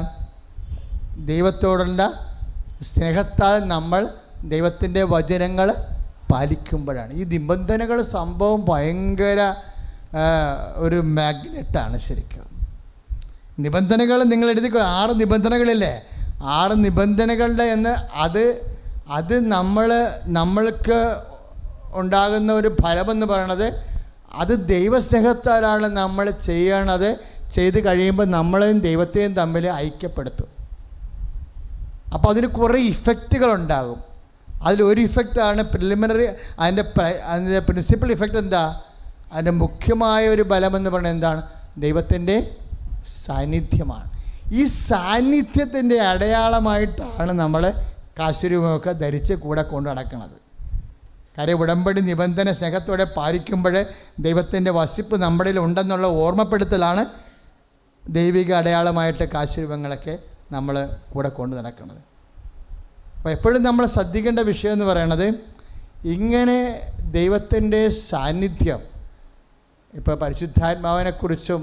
ദൈവത്തോടുള്ള സ്നേഹത്താൽ നമ്മൾ ദൈവത്തിൻ്റെ വചനങ്ങൾ പാലിക്കുമ്പോഴാണ്. ഈ നിബന്ധനകൾ സംഭവം ഭയങ്കര ഒരു മാഗ്നറ്റാണ് ശരിക്കും. നിബന്ധനകൾ നിങ്ങൾ എഴുതി 6 നിബന്ധനകളില്ലേ? 6 നിബന്ധനകളുടെ എന്ന് അത് നമ്മൾക്ക് ഉണ്ടാകുന്ന ഒരു ഫലമെന്ന് പറയണത് അത് ദൈവസ്നേഹത്താലാണ് നമ്മൾ ചെയ്യണത്. ചെയ്ത് കഴിയുമ്പോൾ നമ്മളെയും ദൈവത്തെയും തമ്മിൽ ഐക്യപ്പെടുത്തും. അപ്പോൾ അതിന് കുറേ ഇഫക്റ്റുകളുണ്ടാകും. അതിലൊരു ഇഫക്റ്റാണ് പ്രിലിമിനറി. അതിൻ്റെ പ്രിൻസിപ്പൽ ഇഫക്റ്റ് എന്താ? അതിൻ്റെ മുഖ്യമായ ഒരു ബലമെന്ന് പറയുന്നത് എന്താണ്? ദൈവത്തിൻ്റെ സാന്നിധ്യമാണ്. ഈ സാന്നിധ്യത്തിൻ്റെ അടയാളമായിട്ടാണ് നമ്മൾ കാശുരൂപമൊക്കെ ധരിച്ച് കൂടെ കൊണ്ടു നടക്കുന്നത്. കാര്യം ഉടമ്പടി നിബന്ധന സ്നേഹത്തോടെ പാലിക്കുമ്പോൾ ദൈവത്തിൻ്റെ വസിപ്പ് നമ്മളിൽ ഉണ്ടെന്നുള്ള ഓർമ്മപ്പെടുത്തലാണ് ദൈവിക അടയാളമായിട്ട് കാശുരൂപങ്ങളൊക്കെ നമ്മൾ കൂടെ കൊണ്ടു നടക്കുന്നത്. അപ്പോൾ എപ്പോഴും നമ്മൾ ശ്രദ്ധിക്കേണ്ട വിഷയം എന്ന് പറയണത്, ഇങ്ങനെ ദൈവത്തിൻ്റെ സാന്നിധ്യം, ഇപ്പോൾ പരിശുദ്ധാത്മാവിനെക്കുറിച്ചും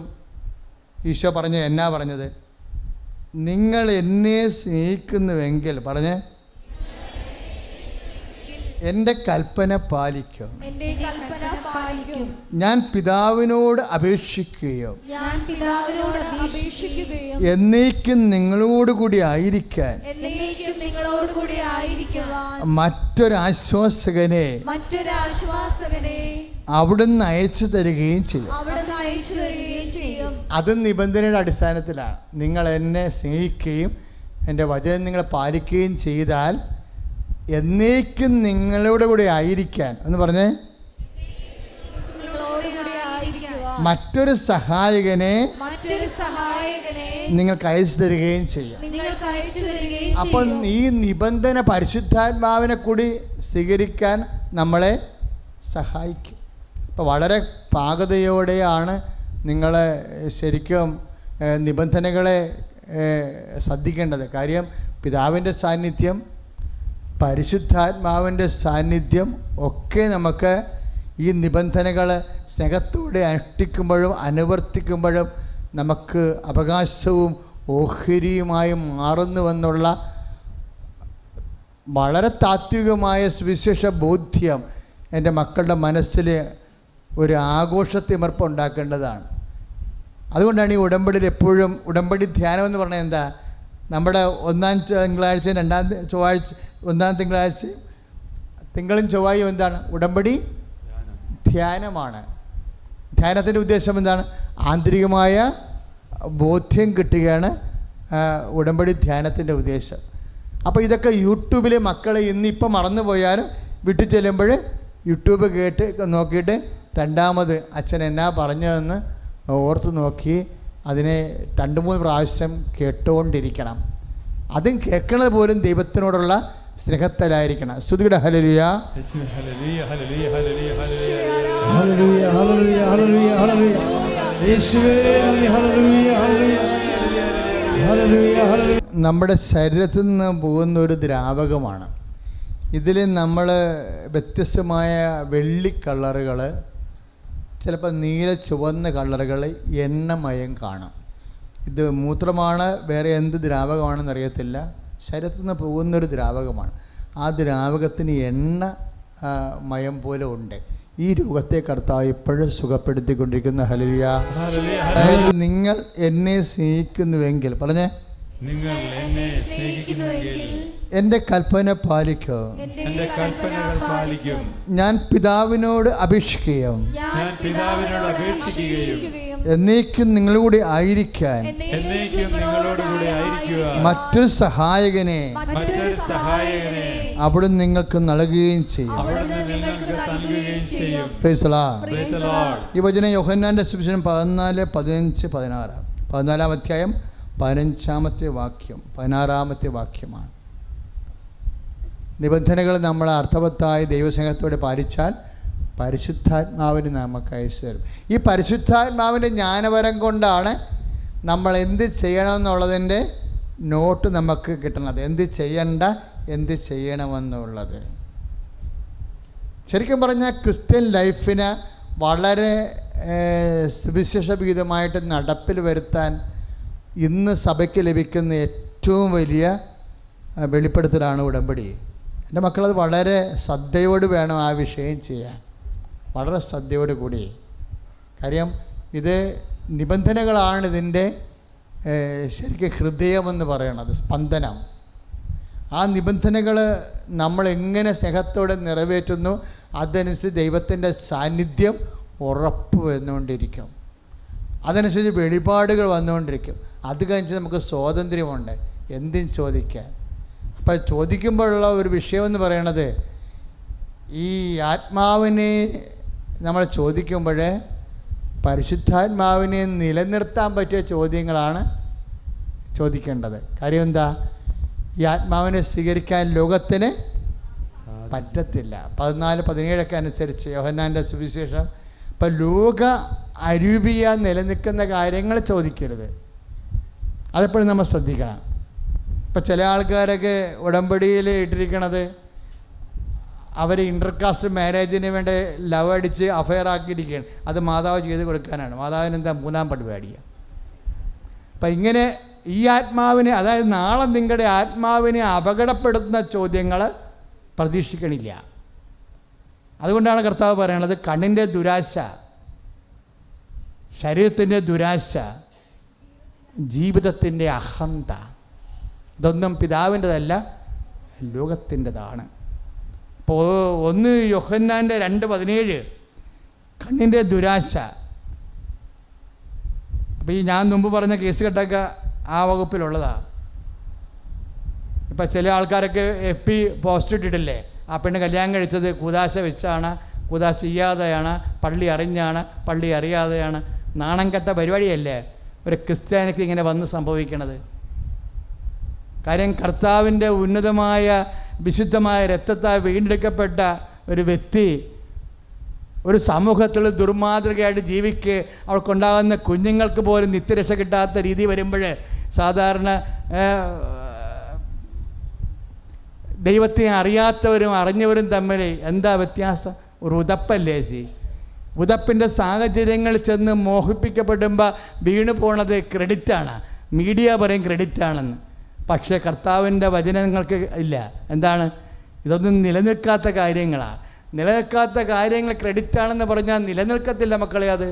ഈശോ എന്നാ പറഞ്ഞത്? നിങ്ങൾ എന്നെ സ്നേഹിക്കുന്നുവെങ്കിൽ പറഞ്ഞ് എൻ്റെ കൽപ്പന പാലിക്കും. ഞാൻ പിതാവിനോട് അപേക്ഷിക്കുകയും എന്നേക്കും നിങ്ങളോട് കൂടി ആയിരിക്കാൻ മറ്റൊരാശ്വാസകനെ അവിടുന്ന് അയച്ചു തരികയും ചെയ്യും. അത് നിബന്ധനയുടെ അടിസ്ഥാനത്തിലാണ്. നിങ്ങൾ എന്നെ സ്നേഹിക്കുകയും എൻ്റെ വചനം നിങ്ങൾ പാലിക്കുകയും ചെയ്താൽ എന്നേക്കും നിങ്ങളുടെ കൂടെ ആയിരിക്കാൻ എന്ന് പറഞ്ഞേ, മറ്റൊരു സഹായകനെ നിങ്ങൾക്ക് അയച്ചു തരികയും ചെയ്യും. അപ്പം ഈ നിബന്ധന പരിശുദ്ധാത്മാവിനെ കൂടി സ്വീകരിക്കാൻ നമ്മളെ സഹായിക്കും. അപ്പോൾ വളരെ പാകതയോടെയാണ് നിങ്ങൾ ശരിക്കും നിബന്ധനകളെ ശ്രദ്ധിക്കേണ്ടത്. കാര്യം പിതാവിൻ്റെ സാന്നിധ്യം, പരിശുദ്ധാത്മാവിൻ്റെ സാന്നിധ്യം ഒക്കെ നമുക്ക് ഈ നിബന്ധനകൾ സ്നേഹത്തോടെ അനുഷ്ഠിക്കുമ്പോഴും അനുവർത്തിക്കുമ്പോഴും നമുക്ക് അവകാശവും ഓഹരിയുമായി മാറുന്നുവെന്നുള്ള വളരെ താത്വികമായ സുവിശേഷ ബോധ്യം എൻ്റെ മക്കളുടെ മനസ്സിൽ ഒരു ആഘോഷത്തിമർപ്പ് ഉണ്ടാക്കേണ്ടതാണ്. അതുകൊണ്ടാണ് ഈ ഉടമ്പടിയിൽ എപ്പോഴും ഉടമ്പടി ധ്യാനം എന്ന് പറഞ്ഞാൽ എന്താ? നമ്മുടെ 1-ാം തിങ്കളാഴ്ചയും 2-ാം ചൊവ്വാഴ്ച 1-ാം തിങ്കളാഴ്ചയും തിങ്കളും ചൊവ്വായും എന്താണ്? ഉടമ്പടി ധ്യാനമാണ്. ധ്യാനത്തിൻ്റെ ഉദ്ദേശം എന്താണ്? ആന്തരികമായ ബോധ്യം കിട്ടുകയാണ് ഉടമ്പടി ധ്യാനത്തിൻ്റെ ഉദ്ദേശം. അപ്പോൾ ഇതൊക്കെ യൂട്യൂബിൽ മക്കൾ ഇന്നിപ്പോൾ മറന്നുപോയാലും വീട്ടിൽ ചെല്ലുമ്പോൾ യൂട്യൂബ് കേട്ട് നോക്കിയിട്ട് രണ്ടാമത് അച്ഛൻ എന്നാ പറഞ്ഞതെന്ന് ഓർത്ത് നോക്കി അതിനെ 2-3 പ്രാവശ്യം കേട്ടുകൊണ്ടിരിക്കണം. അതും കേൾക്കുന്നത് പോലും ദൈവത്തിനോടുള്ള സ്നേഹത്തിലായിരിക്കണം. സ്തുതിയുടെ ഹല്ലേലൂയ. നമ്മുടെ ശരീരത്തിൽ നിന്ന് പോകുന്ന ഒരു ദ്രാവകമാണ് ഇതിൽ നമ്മൾ വ്യത്യസ്തമായ വെള്ളി കളറുകൾ, ചിലപ്പോൾ നീല ചുവന്ന കളറുകൾ, എണ്ണമയം കാണാം. ഇത് മൂത്രമാണ്, വേറെ എന്ത് ദ്രാവകമാണെന്ന് അറിയത്തില്ല. ശരീരത്തിൽ നിന്ന് പോകുന്നൊരു ദ്രാവകമാണ്. ആ ദ്രാവകത്തിന് എണ്ണ മയം പോലെ ഉണ്ട്. ഈ രോഗത്തെ കർത്താവ് ഇപ്പോഴും സുഖപ്പെടുത്തിക്കൊണ്ടിരിക്കുന്ന. ഹല്ലേലൂയ. അതായത് നിങ്ങൾ എന്നെ സ്നേഹിക്കുന്നുവെങ്കിൽ, പറഞ്ഞേ, നിങ്ങൾ എന്നെ സ്നേഹിക്കുന്നുവെങ്കിൽ എൻ്റെ കൽപ്പന പാലിക്കൂ. എൻ്റെ കൽപ്പനകൾ പാലിക്കും. ഞാൻ പിതാവിനോട് അപേക്ഷിക്കുകയും എന്നേക്കും നിങ്ങളോട് ആയിരിക്കാൻ മറ്റൊരു സഹായകനെ അവിടുന്ന് നിങ്ങൾക്ക് നൽകുകയും ചെയ്യും. Price the Lord. ഈ വചനം യോഹന്നാന്റെ സുവിശേഷം 14, 15, 16, 14-ാം അധ്യായം 15-ാമത്തെ വാക്യം, 16-ാമത്തെ വാക്യമാണ്. നിബന്ധനകൾ നമ്മൾ അർത്ഥവത്തായി ദൈവസ്നേഹത്തോടെ പാലിച്ചാൽ പരിശുദ്ധാത്മാവിന് നമുക്ക് അയച്ചു തരും. ഈ പരിശുദ്ധാത്മാവിൻ്റെ ജ്ഞാനവരം കൊണ്ടാണ് നമ്മൾ എന്ത് ചെയ്യണമെന്നുള്ളതിൻ്റെ നോട്ട് നമുക്ക് കിട്ടണത്. എന്ത് ചെയ്യണ്ട, എന്ത് ചെയ്യണമെന്നുള്ളത്. ശരിക്കും പറഞ്ഞാൽ ക്രിസ്ത്യൻ ലൈഫിന് വളരെ സുവിശേഷവിഹിതമായിട്ട് നടപ്പിൽ വരുത്താൻ ഇന്ന് സഭയ്ക്ക് ലഭിക്കുന്ന ഏറ്റവും വലിയ വെളിപ്പെടുത്തലാണ് ഉടമ്പടി. എൻ്റെ മക്കളത് വളരെ ശ്രദ്ധയോട് വേണം ആ വിഷയം ചെയ്യാൻ, വളരെ ശ്രദ്ധയോട് കൂടി. കാര്യം ഇത് നിബന്ധനകളാണ് ഇതിൻ്റെ ശരിക്കും ഹൃദയമെന്ന് പറയണത്, സ്പന്ദനം. ആ നിബന്ധനകൾ നമ്മൾ എങ്ങനെ സ്നേഹത്തോടെ നിറവേറ്റുന്നു അതനുസരിച്ച് ദൈവത്തിൻ്റെ സാന്നിധ്യം ഉറപ്പ് വന്നുകൊണ്ടിരിക്കും. അതനുസരിച്ച് വെളിപാടുകൾ വന്നുകൊണ്ടിരിക്കും. അത് കഴിഞ്ഞ് നമുക്ക് സ്വാതന്ത്ര്യമുണ്ട് എന്തും ചോദിക്കാൻ. അപ്പം ചോദിക്കുമ്പോഴുള്ള ഒരു വിഷയമെന്ന് പറയണത്, ഈ ആത്മാവിനെ നമ്മൾ ചോദിക്കുമ്പോൾ പരിശുദ്ധാത്മാവിനെ നിലനിർത്താൻ പറ്റിയ ചോദ്യങ്ങളാണ് ചോദിക്കേണ്ടത്. കാര്യം എന്താ? ഈ ആത്മാവിനെ സ്വീകരിക്കാൻ ലോകത്തിന് പറ്റത്തില്ല. 14, 17 അനുസരിച്ച് യോഹന്നാൻ്റെ സുവിശേഷം. ഇപ്പം ലോക അരൂപിയ നിലനിൽക്കുന്ന കാര്യങ്ങൾ ചോദിക്കരുത്. അതെപ്പോഴും നമ്മൾ ശ്രദ്ധിക്കണം. ഇപ്പം ചില ആൾക്കാരൊക്കെ ഉടമ്പടിയിൽ ഇട്ടിരിക്കണത് അവർ ഇൻ്റർകാസ്റ്റ് മാരേജിന് വേണ്ടി ലവ് അടിച്ച് അഫയർ ആക്കിയിരിക്കുകയാണ്. അത് മാതാവ് ചെയ്ത് കൊടുക്കാനാണ്. മാതാവിന് എന്താ 3-ാം പരിപാടിയാണ്. അപ്പം ഇങ്ങനെ ഈ ആത്മാവിനെ, അതായത് നാളെ നിങ്ങളുടെ ആത്മാവിനെ അപകടപ്പെടുത്തുന്ന ചോദ്യങ്ങൾ പ്രതീക്ഷിക്കണില്ല. അതുകൊണ്ടാണ് കർത്താവ് പറയണത്, കണ്ണിൻ്റെ ദുരാശ, ശരീരത്തിൻ്റെ ദുരാശ, ജീവിതത്തിൻ്റെ അഹന്ത, ഇതൊന്നും പിതാവിൻ്റെതല്ല, ലോകത്തിൻ്റെതാണ്. അപ്പോൾ 1 യോഹന്നാൻ്റെ 2:17 കണ്ണിൻ്റെ ദുരാശ. അപ്പോൾ ഈ ഞാൻ മുമ്പ് പറഞ്ഞ കേസ് കെട്ടൊക്കെ ആ വകുപ്പിലുള്ളതാണ്. ഇപ്പം ചില ആൾക്കാരൊക്കെ FP പോസ്റ്റ് ഇട്ടിട്ടില്ലേ, ആ പെണ്ണ് കല്യാണം കഴിച്ചത് കൂദാശ വെച്ചാണ്, കൂദാശ ചെയ്യാതെയാണ്, പള്ളി അറിഞ്ഞാണ്, പള്ളി അറിയാതെയാണ്. നാണം കെട്ട പരിപാടിയല്ലേ ഒരു ക്രിസ്ത്യാനിക്ക് ഇങ്ങനെ വന്ന് സംഭവിക്കണത്. കാര്യം കർത്താവിൻ്റെ ഉന്നതമായ വിശുദ്ധമായ രക്തത്താൽ വീണ്ടെടുക്കപ്പെട്ട ഒരു വ്യക്തി ഒരു സമൂഹത്തിൽ ദുർമാതൃകയായിട്ട് ജീവിക്ക്, അവൾക്കുണ്ടാകുന്ന കുഞ്ഞുങ്ങൾക്ക് പോലും നിത്യരക്ഷ കിട്ടാത്ത രീതി വരുമ്പോൾ സാധാരണ ദൈവത്തെ അറിയാത്തവരും അറിഞ്ഞവരും തമ്മിൽ എന്താ വ്യത്യാസം? ഒരു ഉതപ്പല്ലേ ജി? ഉതപ്പിൻ്റെ സാഹചര്യങ്ങൾ ചെന്ന് മോഹിപ്പിക്കപ്പെടുമ്പോൾ വീണ് പോണത് ക്രെഡിറ്റാണ്. മീഡിയ പറയും ക്രെഡിറ്റാണെന്ന്. പക്ഷേ കർത്താവിൻ്റെ വചനങ്ങൾക്ക് ഇല്ല. എന്താണ്? ഇതൊന്നും നിലനിൽക്കാത്ത കാര്യങ്ങളാണ്. നിലനിൽക്കാത്ത കാര്യങ്ങൾ ക്രെഡിറ്റാണെന്ന് പറഞ്ഞാൽ നിലനിൽക്കത്തില്ല മക്കളെ. അത്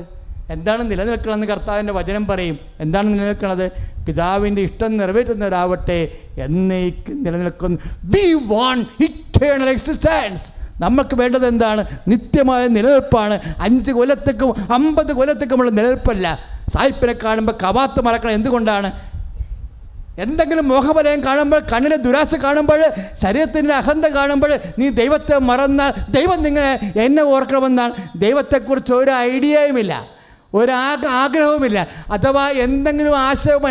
എന്താണ് നിലനിൽക്കണമെന്ന് കർത്താവിൻ്റെ വചനം പറയും. എന്താണ് നിലനിൽക്കുന്നത്? പിതാവിൻ്റെ ഇഷ്ടം നിറവേറ്റുന്നവരാവട്ടെ എന്നേക്കും നിലനിൽക്കുന്നു. We want eternal existence. നമുക്ക് വേണ്ടത് എന്താണ്? നിത്യമായ നിലനിൽപ്പാണ്. 5 കൊല്ലത്തേക്കും 50 കൊല്ലത്തേക്കുമുള്ള നിലനിൽപ്പല്ല. സായിപ്പിനെ കാണുമ്പോൾ കവാത്ത് മറക്കണം. എന്തുകൊണ്ടാണ്? എന്തെങ്കിലും മോഹബലം കാണുമ്പോൾ, കണ്ണിലെ ദുരാശ കാണുമ്പോൾ, ശരീരത്തിൻ്റെ അഹന്ത കാണുമ്പോൾ നീ ദൈവത്തെ മറന്നാൽ ദൈവം നിങ്ങളെ എന്നെ ഓർക്കണമെന്നാണ്. ദൈവത്തെക്കുറിച്ച് ഒരു ഐഡിയയുമില്ല, ആഗ്രഹവുമില്ല. അഥവാ എന്തെങ്കിലും ആശയം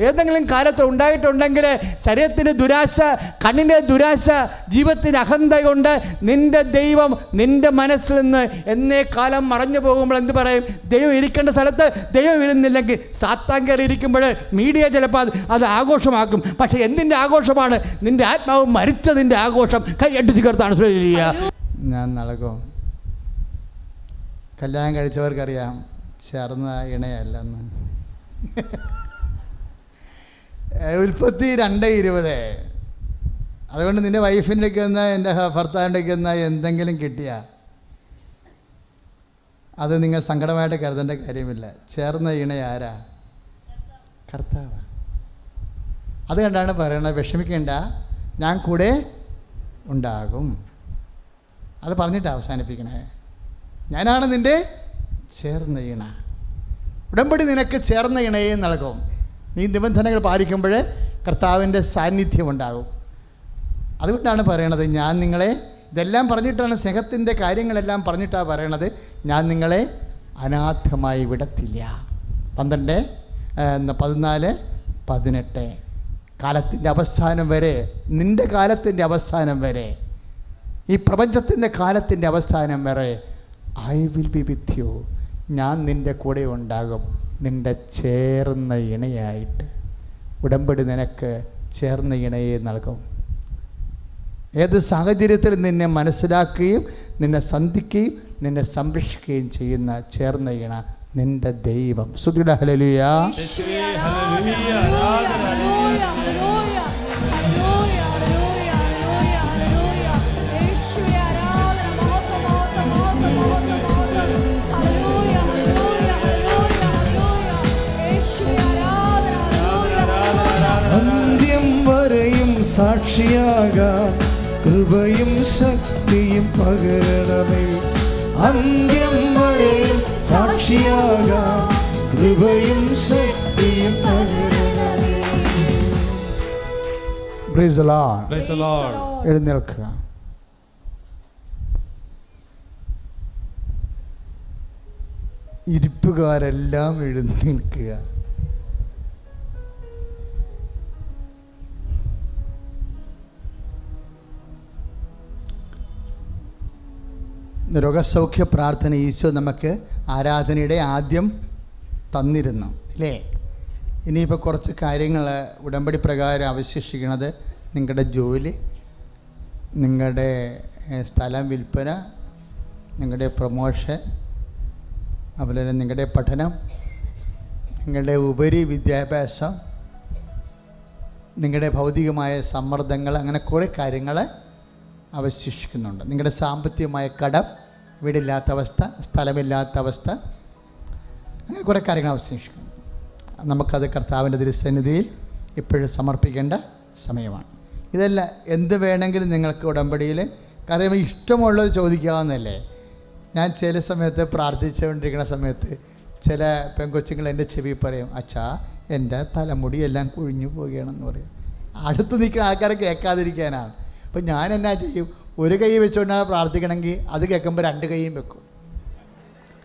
ഏതെങ്കിലും കാലത്ത് ഉണ്ടായിട്ടുണ്ടെങ്കിൽ ശരീരത്തിൻ്റെ ദുരാശ, കണ്ണിൻ്റെ ദുരാശ, ജീവിതത്തിൻ്റെ അഹന്ത കൊണ്ട് നിൻ്റെ ദൈവം നിൻ്റെ മനസ്സിൽ നിന്ന് എന്നേ കാലം മറഞ്ഞു പോകുമ്പോൾ എന്ത് പറയും? ദൈവം ഇരിക്കേണ്ട സ്ഥലത്ത് ദൈവം ഇരുന്നില്ലെങ്കിൽ സാത്താൻ കയറി ഇരിക്കുമ്പോൾ മീഡിയ ചിലപ്പോൾ അത് ആഘോഷമാക്കും. പക്ഷേ എന്തിൻ്റെ ആഘോഷമാണ്? നിൻ്റെ ആത്മാവ് മരിച്ചതിൻ്റെ ആഘോഷം. കൈയടിച്ച് കർത്താണ്. ഞാൻ നൽകും. കല്യാണം കഴിച്ചവർക്കറിയാം ചേർന്ന ഇണയല്ലെന്ന്. ഉൽപ്പത്തി 2:20. അതുകൊണ്ട് നിൻ്റെ വൈഫിൻ്റെ ഒന്ന് എൻ്റെ ഭർത്താവിൻ്റെ ഒന്ന് എന്തെങ്കിലും കിട്ടിയാൽ അത് നിങ്ങൾ സങ്കടമായിട്ട് കരുതേണ്ട കാര്യമില്ല. ചേർന്ന ഇണയാരാ? കർത്താവ്. അത് കണ്ടാണ് പറയണത്, വിഷമിക്കേണ്ട, ഞാൻ കൂടെ ഉണ്ടാകും. അത് പറഞ്ഞിട്ട് അവസാനിപ്പിക്കണേ. ഞാനാണ് നിൻ്റെ ചേർന്ന ഇണ. ഉടമ്പടി നിനക്ക് ചേർന്ന ഇണയെ നൽകും. നീ നിബന്ധനകൾ പാലിക്കുമ്പോൾ കർത്താവിൻ്റെ സാന്നിധ്യം ഉണ്ടാകും. അതുകൊണ്ടാണ് പറയണത്, ഞാൻ നിങ്ങളെ, ഇതെല്ലാം പറഞ്ഞിട്ടാണ്, സ്നേഹത്തിൻ്റെ കാര്യങ്ങളെല്ലാം പറഞ്ഞിട്ടാണ് പറയണത്, ഞാൻ നിങ്ങളെ അനാഥമായി വിടത്തില്ല. 12:14-18. കാലത്തിൻ്റെ അവസാനം വരെ, നിൻ്റെ കാലത്തിൻ്റെ അവസാനം വരെ, ഈ പ്രപഞ്ചത്തിൻ്റെ കാലത്തിൻ്റെ അവസാനം വരെ I will be with you. ഞാൻ നിൻ്റെ കൂടെ ഉണ്ടാകും, നിൻ്റെ ചേർന്ന ഇണയായിട്ട്. ഉടമ്പടി നിനക്ക് ചേർന്ന ഇണയെ നൽകും. ഏത് സാഹചര്യത്തിൽ നിന്നെ മനസ്സിലാക്കുകയും നിന്നെ സന്ധിക്കുകയും നിന്നെ സംരക്ഷിക്കുകയും ചെയ്യുന്ന ചേർന്ന ഇണ നിൻ്റെ ദൈവം. സ്തുതിയുടെ ഹല്ലേലൂയ. അന്ത്യം വരെയും സാക്ഷിയാകാൻ കൃപയും ശക്തിയും പകരണമേ. അന്ത്യം വരെയും സാക്ഷിയാകാൻ കൃപയും ശക്തിയും പകരണമേ. Praise the Lord. Praise the Lord. എഴുന്നേൽക്കുക. ഇരിപ്പുകാരെല്ലാം എഴുന്നേൽക്കുക. രോഗസൗഖ്യ പ്രാർത്ഥന ഈശോ നമുക്ക് ആരാധനയുടെ ആദ്യം തന്നിരുന്നു അല്ലേ? ഇനിയിപ്പോൾ കുറച്ച് കാര്യങ്ങൾ ഉടമ്പടി പ്രകാരം അവശേഷിക്കുന്നത്, നിങ്ങളുടെ ജോലി, നിങ്ങളുടെ സ്ഥലം വിൽപ്പന, നിങ്ങളുടെ പ്രൊമോഷൻ, അതുപോലെ തന്നെ നിങ്ങളുടെ പഠനം, നിങ്ങളുടെ ഉപരി വിദ്യാഭ്യാസം, നിങ്ങളുടെ ഭൗതികമായ സമ്മർദ്ദങ്ങൾ, അങ്ങനെ കുറേ കാര്യങ്ങൾ അവശേഷിക്കുന്നുണ്ട്. നിങ്ങളുടെ സാമ്പത്തികമായ കടം, വീടില്ലാത്ത അവസ്ഥ, സ്ഥലമില്ലാത്ത അവസ്ഥ, അങ്ങനെ കുറേ കാര്യങ്ങൾ അവശേഷിക്കുന്നു. നമുക്കത് കർത്താവിൻ്റെ തിരുസന്നിധിയിൽ ഇപ്പോഴും സമർപ്പിക്കേണ്ട സമയമാണ്. ഇതല്ല, എന്ത് വേണമെങ്കിലും നിങ്ങൾക്ക് ഉടമ്പടിയിൽ കാര്യം ഇഷ്ടമുള്ളത് ചോദിക്കാവുന്നതല്ലേ. ഞാൻ ചില സമയത്ത് പ്രാർത്ഥിച്ചുകൊണ്ടിരിക്കുന്ന സമയത്ത് ചില പെൺകൊച്ചുങ്ങൾ എൻ്റെ ചെവി പറയും, അച്ഛാ എൻ്റെ തലമുടി എല്ലാം കുഴിഞ്ഞു പോവുകയാണെന്ന് പറയും. അടുത്ത് നിൽക്കുന്ന ആൾക്കാരെ കേൾക്കാതിരിക്കാനാണ്. അപ്പം ഞാൻ എന്നാ ചെയ്യും, ഒരു കൈ വെച്ചുകൊണ്ടാണ് പ്രാർത്ഥിക്കണമെങ്കിൽ അത് കേൾക്കുമ്പോൾ 2 കൈയും വെക്കും.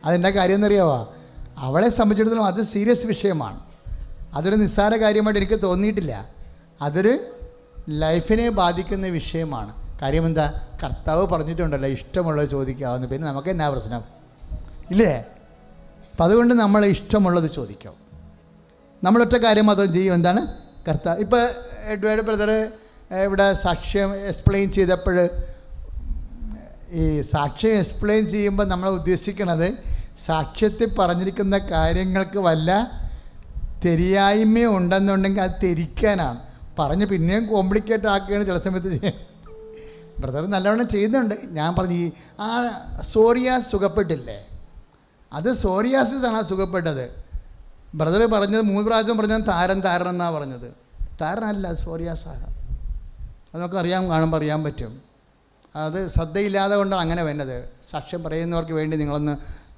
അതെന്താ കാര്യം എന്നറിയാവോ? അവളെ സംബന്ധിച്ചിടത്തോളം അത് സീരിയസ് വിഷയമാണ്. അതൊരു നിസ്സാര കാര്യമായിട്ട് എനിക്ക് തോന്നിയിട്ടില്ല. അതൊരു ലൈഫിനെ ബാധിക്കുന്ന വിഷയമാണ്. കാര്യം എന്താ? കർത്താവ് പറഞ്ഞിട്ടുണ്ടല്ലോ ഇഷ്ടമുള്ളത് ചോദിക്കാവുന്ന. പിന്നെ നമുക്ക് എന്നാ പ്രശ്നം ഇല്ലേ? അപ്പം അതുകൊണ്ട് നമ്മൾ ഇഷ്ടമുള്ളത് ചോദിക്കാം. നമ്മളൊറ്റ കാര്യം മാത്രം ചെയ്യും, എന്താണ്? കർത്താവ്. ഇപ്പോൾ എഡ്വേർഡ് ബ്രദർ ഇവിടെ സാക്ഷ്യം എക്സ്പ്ലെയിൻ ചെയ്തപ്പോൾ, ഈ സാക്ഷ്യം എക്സ്പ്ലെയിൻ ചെയ്യുമ്പോൾ നമ്മൾ ഉദ്ദേശിക്കുന്നത് സാക്ഷ്യത്തിൽ പറഞ്ഞിരിക്കുന്ന കാര്യങ്ങൾക്ക് വല്ല തെരിയായ്മ ഉണ്ടെന്നുണ്ടെങ്കിൽ അത് തെരിക്കാനാണ്. പറഞ്ഞ് പിന്നെയും കോംപ്ലിക്കേറ്റ് ആക്കുകയാണ് ചില സമയത്ത് ചെയ്യാൻ. ബ്രദർ നല്ലവണ്ണം ചെയ്യുന്നുണ്ട്. ഞാൻ പറഞ്ഞു, ആ സോറിയാസ് സുഖപ്പെട്ടില്ലേ, അത് സോറിയാസിസ് ആണ് സുഖപ്പെട്ടത്. ബ്രദർ പറഞ്ഞത് 3 പ്രാവശ്യം പറഞ്ഞാൽ താരൻ എന്നാണ് പറഞ്ഞത്. താരനല്ല, സോറിയാസാണ്. അത് നമുക്ക് കാണുമ്പോൾ അറിയാൻ പറ്റും. അത് ശ്രദ്ധയില്ലാതെ കൊണ്ടാണ് അങ്ങനെ വേണ്ടത്. സാക്ഷ്യം പറയുന്നവർക്ക് വേണ്ടി നിങ്ങളൊന്ന്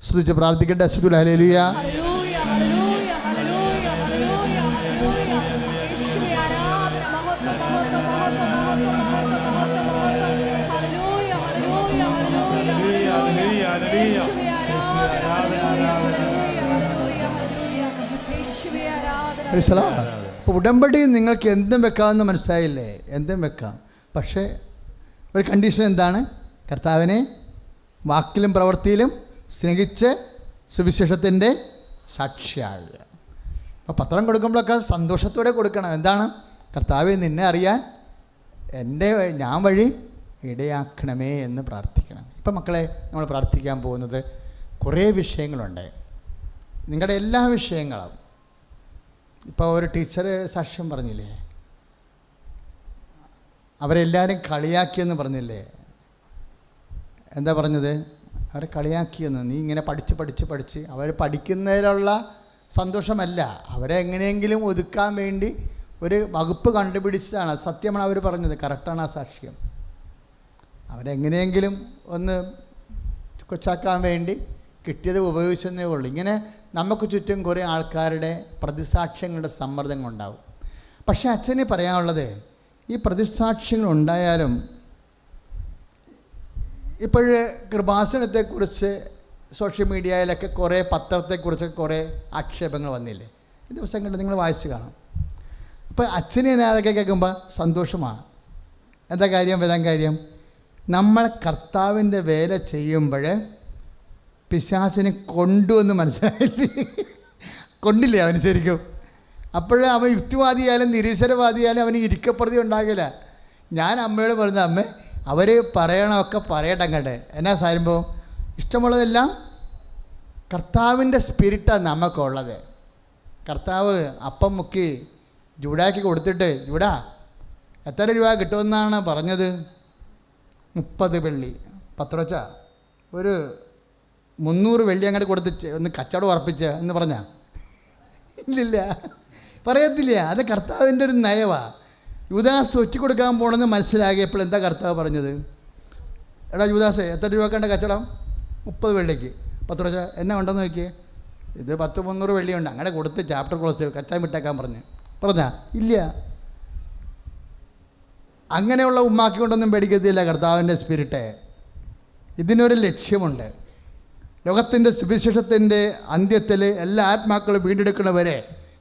സ്തുതിച്ച് പ്രാർത്ഥിക്കട്ടെ. അസ്സലാമു ഹല്ലേലൂയ. ഇപ്പോൾ ഉടമ്പടി നിങ്ങൾക്ക് എന്തും വെക്കാമെന്ന് മനസ്സിലായില്ലേ? എന്തും വെക്കാം. പക്ഷേ ഒരു കണ്ടീഷൻ എന്താണ്? കർത്താവിനെ വാക്കിലും പ്രവൃത്തിയിലും സ്നേഹിച്ച് സുവിശേഷത്തിൻ്റെ സാക്ഷിയാകുക. അപ്പോൾ പത്രം കൊടുക്കുമ്പോഴൊക്കെ സന്തോഷത്തോടെ കൊടുക്കണം. എന്താണ്? കർത്താവെ, നിന്നെ അറിയാൻ ഞാൻ വഴി ഇടയാക്കണമേ എന്ന് പ്രാർത്ഥിക്കണം. ഇപ്പം മക്കളെ, നമ്മൾ പ്രാർത്ഥിക്കാൻ പോകുന്നത് കുറേ വിഷയങ്ങളുണ്ട്. നിങ്ങളുടെ എല്ലാ വിഷയങ്ങളും. ഇപ്പോൾ ഒരു ടീച്ചർ സാക്ഷ്യം പറഞ്ഞില്ലേ, അവരെല്ലാവരും കളിയാക്കിയെന്ന് പറഞ്ഞില്ലേ? എന്താ പറഞ്ഞത്? അവരെ കളിയാക്കിയെന്ന്. നീ ഇങ്ങനെ പഠിച്ച് അവർ പഠിക്കുന്നതിലുള്ള സന്തോഷമല്ല, അവരെ എങ്ങനെയെങ്കിലും ഒതുക്കാൻ വേണ്ടി ഒരു വകുപ്പ് കണ്ടുപിടിച്ചതാണ്. സത്യമാണ് അവർ പറഞ്ഞത്, കറക്റ്റാണ് ആ സാക്ഷ്യം. അവരെങ്ങനെയെങ്കിലും ഒന്ന് കൊച്ചാക്കാൻ വേണ്ടി കിട്ടിയത് ഉപയോഗിച്ചെന്നേ ഉള്ളൂ. ഇങ്ങനെ നമുക്ക് ചുറ്റും കുറേ ആൾക്കാരുടെ പ്രതിസാക്ഷ്യങ്ങളുടെ സമ്മർദ്ദങ്ങൾ ഉണ്ടാവും. പക്ഷേ അച്ഛന് പറയാനുള്ളത്, ഈ പ്രതിസാക്ഷ്യങ്ങൾ ഉണ്ടായാലും ഇപ്പോഴ് കൃപാസനത്തെക്കുറിച്ച് സോഷ്യൽ മീഡിയയിലൊക്കെ കുറേ, പത്രത്തെക്കുറിച്ചൊക്കെ കുറേ ആക്ഷേപങ്ങൾ വന്നില്ലേ? ഈ ദിവസങ്ങളിൽ നിങ്ങൾ വായിച്ച് കാണും. അപ്പോൾ അച്ഛനെ അതൊക്കെ കേൾക്കുമ്പോൾ സന്തോഷമാണ്. എന്താ കാര്യം? വരാൻ കാര്യം, നമ്മൾ കർത്താവിൻ്റെ വേല ചെയ്യുമ്പോൾ പിശാചിനെ കൊണ്ടുവന്ന് മനസ്സിലായില്ലേ? കൊണ്ടില്ലേ അവന് ശരിക്കും? അപ്പോഴേ അവൻ യുക്തിവാദിയായാലും നിരീശ്വരവാദിയായാലും അവന് ഇരിക്കപ്രതി ഉണ്ടാകില്ല. ഞാൻ അമ്മയോട് പറഞ്ഞ, അമ്മ അവർ പറയണമൊക്കെ പറയട്ടങ്ങട്ടെ. എന്നാ സാരുമ്പോൾ ഇഷ്ടമുള്ളതെല്ലാം കർത്താവിൻ്റെ സ്പിരിറ്റാണ് നമുക്കുള്ളത്. കർത്താവ് അപ്പം മുക്കി ജൂഡാക്കി കൊടുത്തിട്ട്, ജൂഡാ എത്ര രൂപ കിട്ടുമെന്നാണ് പറഞ്ഞത്? 30 വെള്ളി. പത്രവച്ച ഒരു 300 വെള്ളി അങ്ങോട്ട് കൊടുത്ത് ഒന്ന് കച്ചവടം ഉറപ്പിച്ച് എന്ന് പറഞ്ഞാൽ ഇല്ലില്ല, പറയത്തില്ല. അത് കർത്താവിൻ്റെ ഒരു നയവാണ്. യൂദാസ് ഒറ്റ കൊടുക്കാൻ പോകണമെന്ന് മനസ്സിലാക്കിയപ്പോൾ എന്താ കർത്താവ് പറഞ്ഞത്? എടാ യൂദാസേ, എത്ര രൂപക്കേണ്ട കച്ചവടം? 30 വെള്ളിക്ക്. പത്രവച്ച എന്നാ ഉണ്ടെന്ന് നോക്കിയേ, ഇത് 100-300 വെള്ളിയുണ്ട്, അങ്ങനെ കൊടുത്ത് ചാപ്റ്റർ ക്ലോസ് കച്ചാൻ വിട്ടേക്കാൻ പറഞ്ഞാ ഇല്ല. അങ്ങനെയുള്ള ഉമ്മാക്കിക്കൊണ്ടൊന്നും പേടിക്കത്തില്ല കർത്താവിൻ്റെ സ്പിരിറ്റ്. ഇതിനൊരു ലക്ഷ്യമുണ്ട്. ലോകത്തിൻ്റെ സുവിശേഷത്തിൻ്റെ അന്ത്യത്തിൽ എല്ലാ ആത്മാക്കളും വീണ്ടെടുക്കുന്നവരെ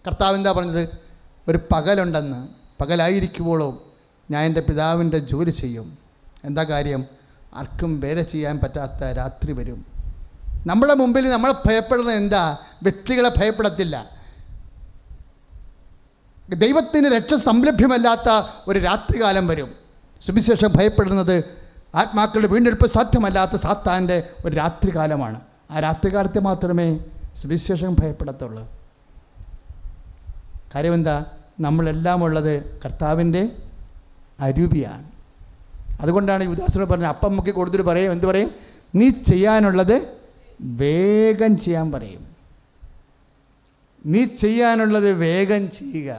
കർത്താവ് എന്താ പറഞ്ഞത്? ഒരു പകലുണ്ടെന്ന്, പകലായിരിക്കുമ്പോഴും ഞാൻ എൻ്റെ പിതാവിൻ്റെ ജോലി ചെയ്യും. എന്താ കാര്യം? ആർക്കും വേല ചെയ്യാൻ പറ്റാത്ത രാത്രി വരും. നമ്മുടെ മുമ്പിൽ നമ്മൾ ഭയപ്പെടുന്നത് എന്താ? വ്യക്തികളെ ഭയപ്പെടത്തില്ല. ദൈവത്തിന് രക്ഷ സംലഭ്യമല്ലാത്ത ഒരു രാത്രികാലം വരും. സുവിശേഷം ഭയപ്പെടുന്നത് ആത്മാക്കളുടെ വീണ്ടെടുപ്പ് സാധ്യമല്ലാത്ത സാത്താൻ്റെ ഒരു രാത്രികാലമാണ്. ആ രാത്രികാലത്തെ മാത്രമേ സുവിശേഷം ഭയപ്പെടത്തുള്ളൂ. കാര്യം എന്താ? നമ്മളെല്ലാം ഉള്ളത് കർത്താവിൻ്റെ അരൂപിയാണ്. അതുകൊണ്ടാണ് യൂദാസിനോട് പറഞ്ഞത്, അപ്പം മുക്കി കൊടുത്തിട്ട് പറയും, എന്ത് പറയും? നീ ചെയ്യാനുള്ളത് വേഗം ചെയ്യാൻ പറയും. നീ ചെയ്യാനുള്ളത് വേഗം ചെയ്യുക.